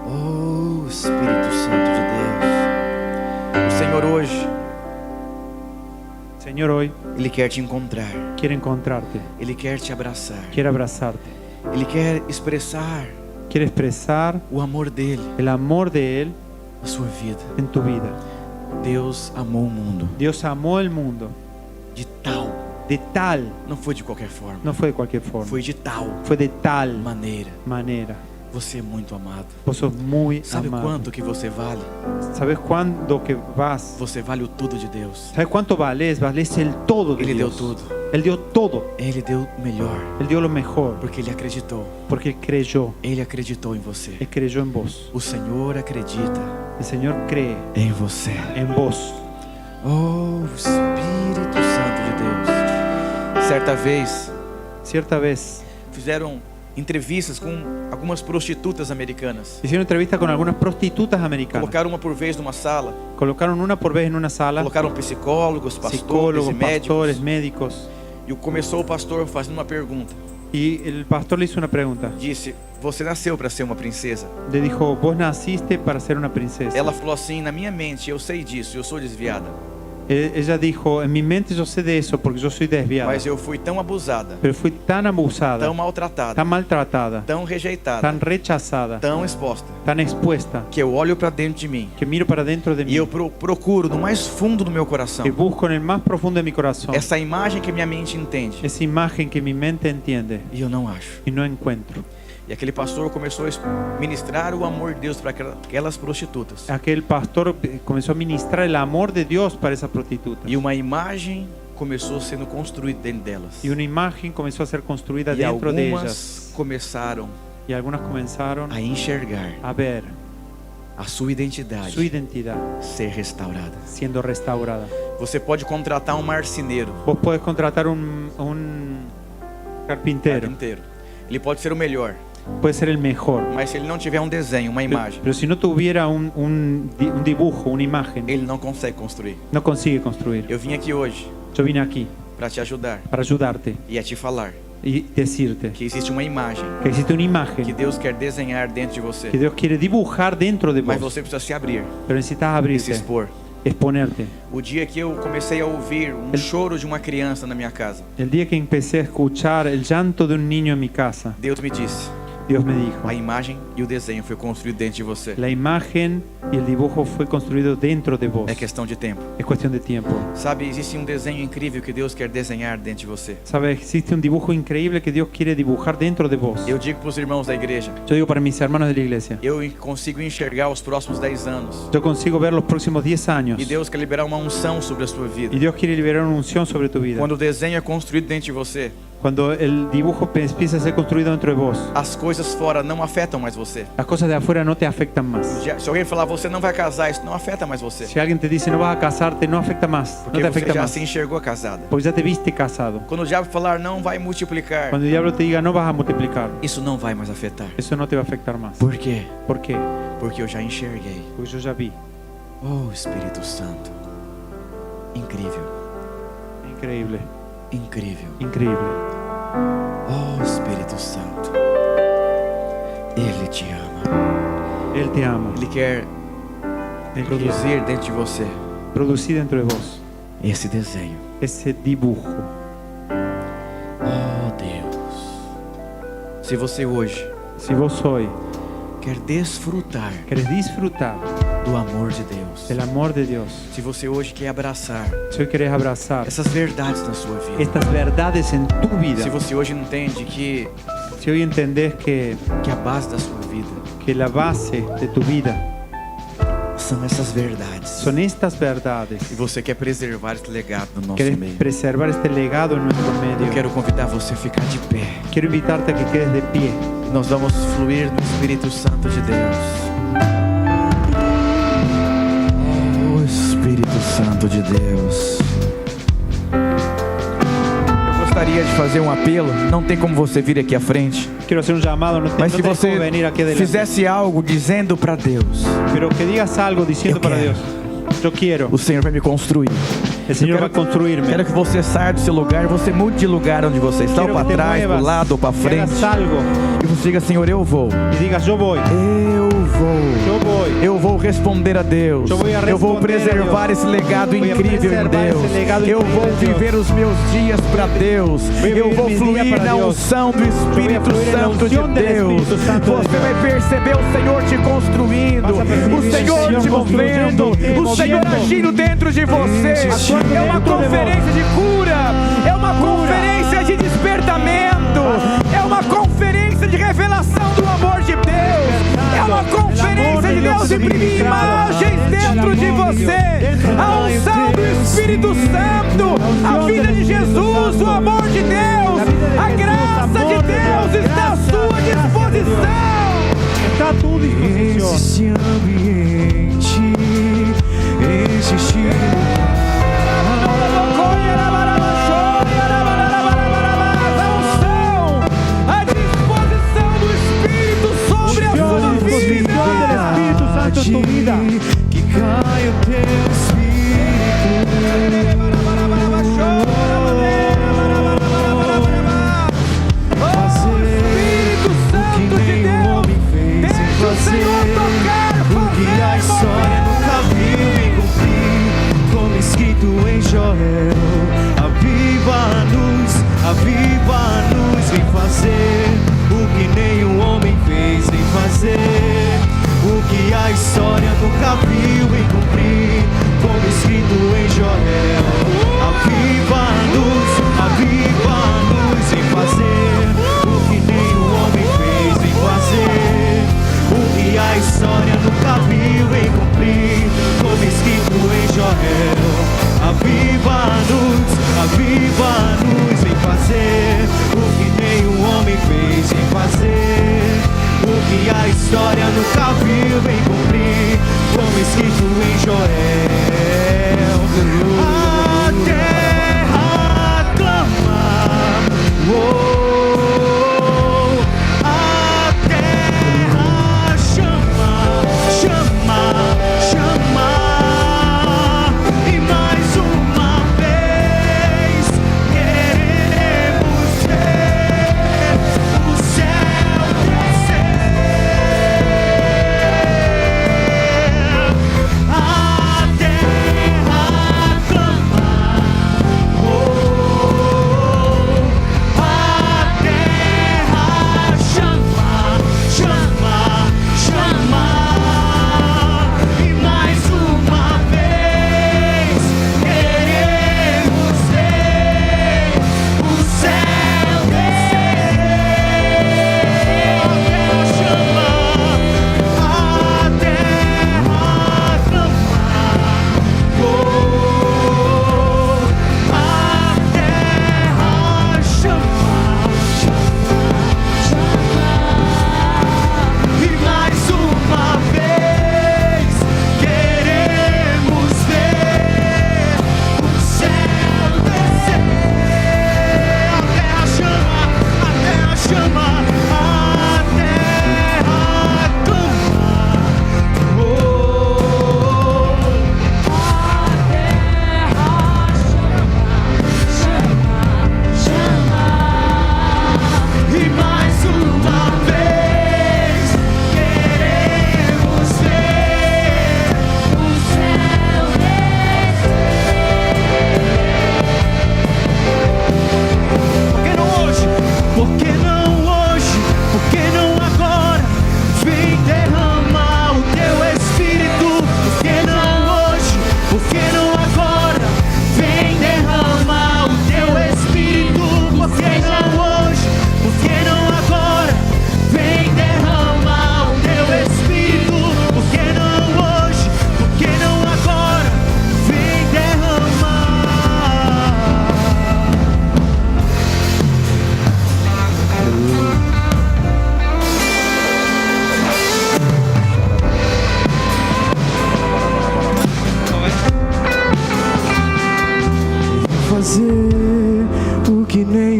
Speaker 2: Oh, Espírito Santo de Deus. O Senhor hoje,
Speaker 1: Señor, hoy
Speaker 2: Ele quer te encontrar.
Speaker 1: quiere encontrarte,
Speaker 2: Ele quer te abraçar.
Speaker 1: quiere abrazarte,
Speaker 2: Ele quer expressar
Speaker 1: quiere expresar
Speaker 2: o amor dele
Speaker 1: el amor de Él
Speaker 2: na sua vida.
Speaker 1: en tu vida.
Speaker 2: Deus amou o mundo
Speaker 1: Dios amó el mundo
Speaker 2: de tal,
Speaker 1: de tal,
Speaker 2: não foi de qualquer forma,
Speaker 1: no fue de cualquier forma,
Speaker 2: foi de tal
Speaker 1: fue de tal
Speaker 2: maneira.
Speaker 1: manera.
Speaker 2: Você é muito amado.
Speaker 1: Vos sos muy
Speaker 2: Sabe
Speaker 1: amado.
Speaker 2: quanto que você vale?
Speaker 1: ¿Sabes cuándo que vas?
Speaker 2: Você vale o tudo de Deus.
Speaker 1: ¿Sabes cuánto vales? Vales el todo de
Speaker 2: Ele deu
Speaker 1: Dios.
Speaker 2: tudo.
Speaker 1: Él dio todo.
Speaker 2: Ele deu o melhor,
Speaker 1: Él dio lo mejor
Speaker 2: porque Ele acreditou.
Speaker 1: porque Él creyó.
Speaker 2: Ele acreditou em você.
Speaker 1: Él creyó en vos.
Speaker 2: O Senhor acredita
Speaker 1: El Señor cree
Speaker 2: em você.
Speaker 1: en vos.
Speaker 2: Oh, Espírito Santo de Deus. Certa vez,
Speaker 1: Cierta vez
Speaker 2: fizeram entrevistas com algumas prostitutas americanas.
Speaker 1: hicieron entrevista con algunas prostitutas americanas.
Speaker 2: Colocaram uma por vez numa sala.
Speaker 1: Colocaron una por vez en una sala.
Speaker 2: Colocaram psicólogos, pastores
Speaker 1: Psicólogos,
Speaker 2: e médicos.
Speaker 1: pastores, médicos.
Speaker 2: E começou o pastor fazendo uma pergunta.
Speaker 1: Y el pastor le hizo una pregunta.
Speaker 2: Disse: você nasceu para ser uma princesa?
Speaker 1: Le dijo, vos naciste para ser una princesa.
Speaker 2: Ela falou assim: na minha mente eu sei disso, eu sou desviada.
Speaker 1: Ella dijo, en mi mente yo sé de eso porque yo soy desviada.
Speaker 2: Mas eu fui tão abusada,
Speaker 1: Pero fui tan abusada,
Speaker 2: tão maltratada,
Speaker 1: tan maltratada,
Speaker 2: tão rejeitada,
Speaker 1: tan rechazada,
Speaker 2: tão exposta,
Speaker 1: tan expuesta,
Speaker 2: que eu olho para dentro de mim
Speaker 1: que miro para dentro de
Speaker 2: e
Speaker 1: mí
Speaker 2: eu procuro no mais fundo do meu coração
Speaker 1: y busco en el más profundo de mi corazón
Speaker 2: essa imagem que minha mente entende
Speaker 1: esa imagen que mi mente entiende
Speaker 2: e eu não acho.
Speaker 1: y no encuentro.
Speaker 2: E aquele pastor começou a ministrar o amor de Deus para aquelas prostitutas.
Speaker 1: Aquel pastor comenzó a ministrar el amor de Dios para esas prostitutas.
Speaker 2: E uma imagem começou sendo construída dentro delas.
Speaker 1: Y una imagen comenzó a ser construida
Speaker 2: E
Speaker 1: dentro de ellas.
Speaker 2: algumas começaram
Speaker 1: Y algunas comenzaron
Speaker 2: a enxergar
Speaker 1: a ver
Speaker 2: a sua identidade
Speaker 1: su identidad
Speaker 2: ser restaurada.
Speaker 1: siendo restaurada.
Speaker 2: Você pode contratar um marceneiro,
Speaker 1: Vos podés contratar un carpintero.
Speaker 2: Ele pode ser o melhor,
Speaker 1: Puede ser el mejor.
Speaker 2: mas se ele não tiver um desenho, uma imagem,
Speaker 1: Pero si no tuviera un dibujo, una imagen,
Speaker 2: ele não consegue construir.
Speaker 1: no consigue construir.
Speaker 2: Eu vim aqui hoje
Speaker 1: Yo vine aquí
Speaker 2: para te ajudar
Speaker 1: para ayudarte
Speaker 2: e a te falar
Speaker 1: y decirte
Speaker 2: que existe uma imagem
Speaker 1: que existe una
Speaker 2: que
Speaker 1: imagen
Speaker 2: Deus quer desenhar dentro de você,
Speaker 1: que Dios quiere dibujar dentro de
Speaker 2: mas
Speaker 1: vos,
Speaker 2: você precisa se abrir
Speaker 1: pero necesitas
Speaker 2: e se
Speaker 1: abrirte,
Speaker 2: expor.
Speaker 1: exponerte.
Speaker 2: O dia que eu comecei a ouvir um choro de uma criança na minha casa,
Speaker 1: El día que empecé a escuchar el llanto de un niño en mi casa,
Speaker 2: Deus me disse:
Speaker 1: Dios me dijo,
Speaker 2: a imagem e o desenho foi construído dentro de você.
Speaker 1: la imagen y el dibujo fue construido dentro de vos.
Speaker 2: É questão de tempo.
Speaker 1: Es cuestión de tiempo.
Speaker 2: Sabe, existe um desenho incrível que Deus quer desenhar dentro de você.
Speaker 1: ¿Sabes? Existe un dibujo increíble que Dios quiere dibujar dentro de vos.
Speaker 2: Eu digo para os irmãos da igreja,
Speaker 1: Yo digo para mis hermanos de la iglesia,
Speaker 2: eu consigo enxergar os próximos 10 anos.
Speaker 1: yo consigo ver los próximos 10 años.
Speaker 2: E Deus quer liberar uma unção sobre a sua vida.
Speaker 1: Y Dios quiere liberar una unción sobre tu vida.
Speaker 2: Quando o desenho é construído dentro de você,
Speaker 1: Cuando el dibujo empieza a ser construido dentro de vos,
Speaker 2: as coisas fora não afetam mais você.
Speaker 1: las cosas de afuera no te afectan más.
Speaker 2: Se alguém falar, você não vai casar, isso não afeta mais você.
Speaker 1: Si alguien te dice no vas a casarte, no afecta más, no
Speaker 2: Porque
Speaker 1: te
Speaker 2: você
Speaker 1: afecta
Speaker 2: já
Speaker 1: más.
Speaker 2: se enxergou casada.
Speaker 1: Porque ya te viste casado.
Speaker 2: Quando o diabo falar, não vai multiplicar,
Speaker 1: Cuando el diablo te diga no vas a multiplicar,
Speaker 2: isso não vai mais afetar.
Speaker 1: eso no te va a afectar más.
Speaker 2: Por quê?
Speaker 1: ¿Por qué?
Speaker 2: Porque eu já enxerguei.
Speaker 1: Porque yo ya vi.
Speaker 2: Oh, Espírito Santo. Incrível,
Speaker 1: Increíble,
Speaker 2: incrível.
Speaker 1: increíble.
Speaker 2: Oh, Espírito Santo, Ele te ama.
Speaker 1: Él te ama.
Speaker 2: Ele quer
Speaker 1: Él quiere
Speaker 2: produzir dentro de você
Speaker 1: producir dentro de vos
Speaker 2: esse desenho.
Speaker 1: ese dibujo.
Speaker 2: Oh, Deus. Se você hoje
Speaker 1: Si vos hoy
Speaker 2: quer desfrutar
Speaker 1: querés disfrutar
Speaker 2: do amor de Deus,
Speaker 1: del amor de Dios,
Speaker 2: se você hoje quer abraçar
Speaker 1: si hoy querés abrazar
Speaker 2: essas verdades na sua vida,
Speaker 1: estas verdades en tu vida,
Speaker 2: se você hoje entende que
Speaker 1: si hoy entendés que
Speaker 2: a base da sua vida
Speaker 1: la base de tu vida
Speaker 2: são essas verdades,
Speaker 1: son estas verdades,
Speaker 2: e você quer preservar esse legado no nosso
Speaker 1: querés
Speaker 2: meio,
Speaker 1: preservar este legado en nuestro
Speaker 2: eu
Speaker 1: medio,
Speaker 2: quero convidar você a ficar de pé.
Speaker 1: quiero invitarte a que quedes de pie.
Speaker 2: Nós vamos fluir no Espírito Santo de Deus. Oh, Espírito Santo de Deus. Eu gostaria de fazer um apelo. Não tem como você vir aqui à frente,
Speaker 1: Quiero hacer un llamado, no,
Speaker 2: mas
Speaker 1: no
Speaker 2: se
Speaker 1: tenés
Speaker 2: você
Speaker 1: como venir aquí adelante,
Speaker 2: fizesse algo dizendo para Deus:
Speaker 1: pero que digas algo diciendo
Speaker 2: Yo
Speaker 1: para
Speaker 2: quiero.
Speaker 1: Dios, yo quiero,
Speaker 2: o Senhor vai me construir.
Speaker 1: el Señor va a
Speaker 2: Quero
Speaker 1: construirme.
Speaker 2: que você saia do seu lugar, você mude de lugar onde você está, ou
Speaker 1: Quiero
Speaker 2: para
Speaker 1: que te
Speaker 2: trás,
Speaker 1: muevas,
Speaker 2: do lado, ou para
Speaker 1: que
Speaker 2: frente,
Speaker 1: hagas algo
Speaker 2: e você diga: Senhor, eu vou.
Speaker 1: y digas yo voy,
Speaker 2: Eu vou responder a Deus.
Speaker 1: Eu vou
Speaker 2: Eu vou
Speaker 1: responder a
Speaker 2: preservar
Speaker 1: Deus.
Speaker 2: esse legado
Speaker 1: Voy a
Speaker 2: incrível em
Speaker 1: preservar
Speaker 2: Deus.
Speaker 1: esse legado
Speaker 2: Eu
Speaker 1: incrível
Speaker 2: vou
Speaker 1: em Deus.
Speaker 2: viver os meus dias para Deus.
Speaker 1: Voy a
Speaker 2: Eu
Speaker 1: vivir
Speaker 2: vou
Speaker 1: mis
Speaker 2: fluir
Speaker 1: días para
Speaker 2: na
Speaker 1: Deus.
Speaker 2: unção do Espírito
Speaker 1: fluir na
Speaker 2: Santo de
Speaker 1: unción del
Speaker 2: Deus.
Speaker 1: Espíritu Santo de
Speaker 2: Você
Speaker 1: Deus.
Speaker 2: vai perceber o Senhor te construindo,
Speaker 1: Vas a percibir
Speaker 2: o Senhor
Speaker 1: el
Speaker 2: te
Speaker 1: Señor
Speaker 2: movendo,
Speaker 1: construyendo,
Speaker 2: o Senhor
Speaker 1: moviendo.
Speaker 2: agindo dentro de você.
Speaker 1: Actuando
Speaker 2: É uma
Speaker 1: dentro de
Speaker 2: conferência de cura, é uma conferência de despertamento, é uma conferência de revelação do amor de Deus, é uma conferência de Deus imprimir imagens dentro de você, a unção do Espírito Santo, a vida de Jesus, o amor de Deus, a graça de Deus está à sua disposição.
Speaker 1: está a tu disposición.
Speaker 2: Esse ambiente, esse a disposição do Espírito sobre a sua vida.
Speaker 1: Espíritu Santo en tu vida.
Speaker 2: Que caia o teu Espírito. Espírito Santo de Deus, deixa o Senhor tocar, fazer.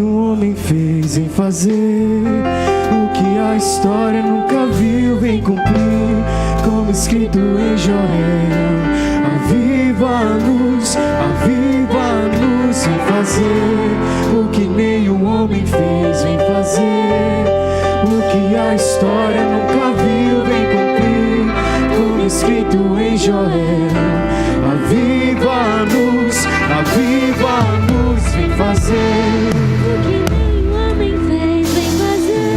Speaker 3: nenhum homem fez, vem fazer o que a história nunca viu, vem cumprir, como escrito em Joel. Aviva-nos, aviva-nos, vem fazer o que nenhum homem fez, vem fazer o que a história nunca viu, vem cumprir, como escrito em Joel. Aviva-nos, aviva-nos, vem fazer
Speaker 4: O que nenhum homem fez, vem fazer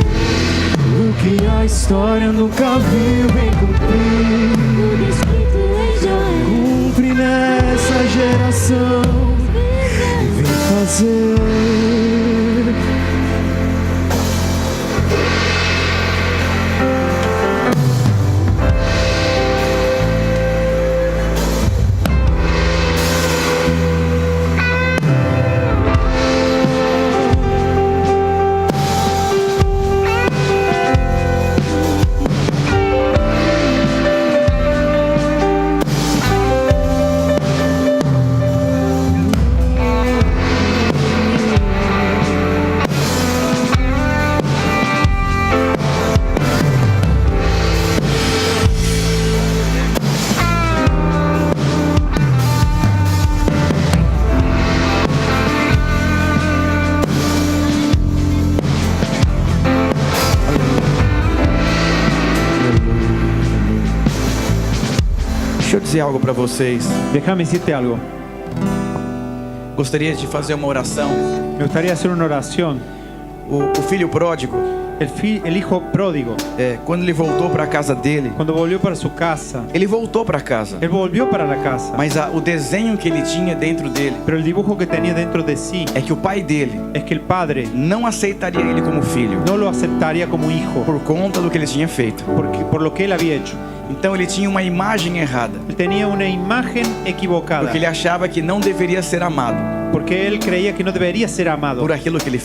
Speaker 3: o que a história nunca viu, vem cumprir.
Speaker 4: tudo escrito em Joel.
Speaker 3: Cumpre nessa geração, vem fazer.
Speaker 2: Deixa eu dizer algo para vocês.
Speaker 1: Déjame decirte algo.
Speaker 2: Gostaria de fazer uma oração.
Speaker 1: Me gustaría hacer una oración.
Speaker 2: O filho pródigo,
Speaker 1: El hijo pródigo,
Speaker 2: quando ele voltou para a casa dele,
Speaker 1: cuando volvió para su casa,
Speaker 2: ele voltou para casa.
Speaker 1: él volvió para la casa.
Speaker 2: Mas o desenho que ele tinha dentro dele
Speaker 1: Pero el dibujo que tenía dentro de sí
Speaker 2: é que o pai dele
Speaker 1: es que el padre
Speaker 2: não aceitaria ele como filho
Speaker 1: no lo aceptaría como hijo
Speaker 2: por conta do que ele tinha feito.
Speaker 1: por lo que él había hecho.
Speaker 2: Então ele tinha uma imagem errada,
Speaker 1: Él tenía una imagen equivocada
Speaker 2: porque ele achava que não deveria ser amado
Speaker 1: porque él creía que no debería ser amado
Speaker 2: por aquilo que ele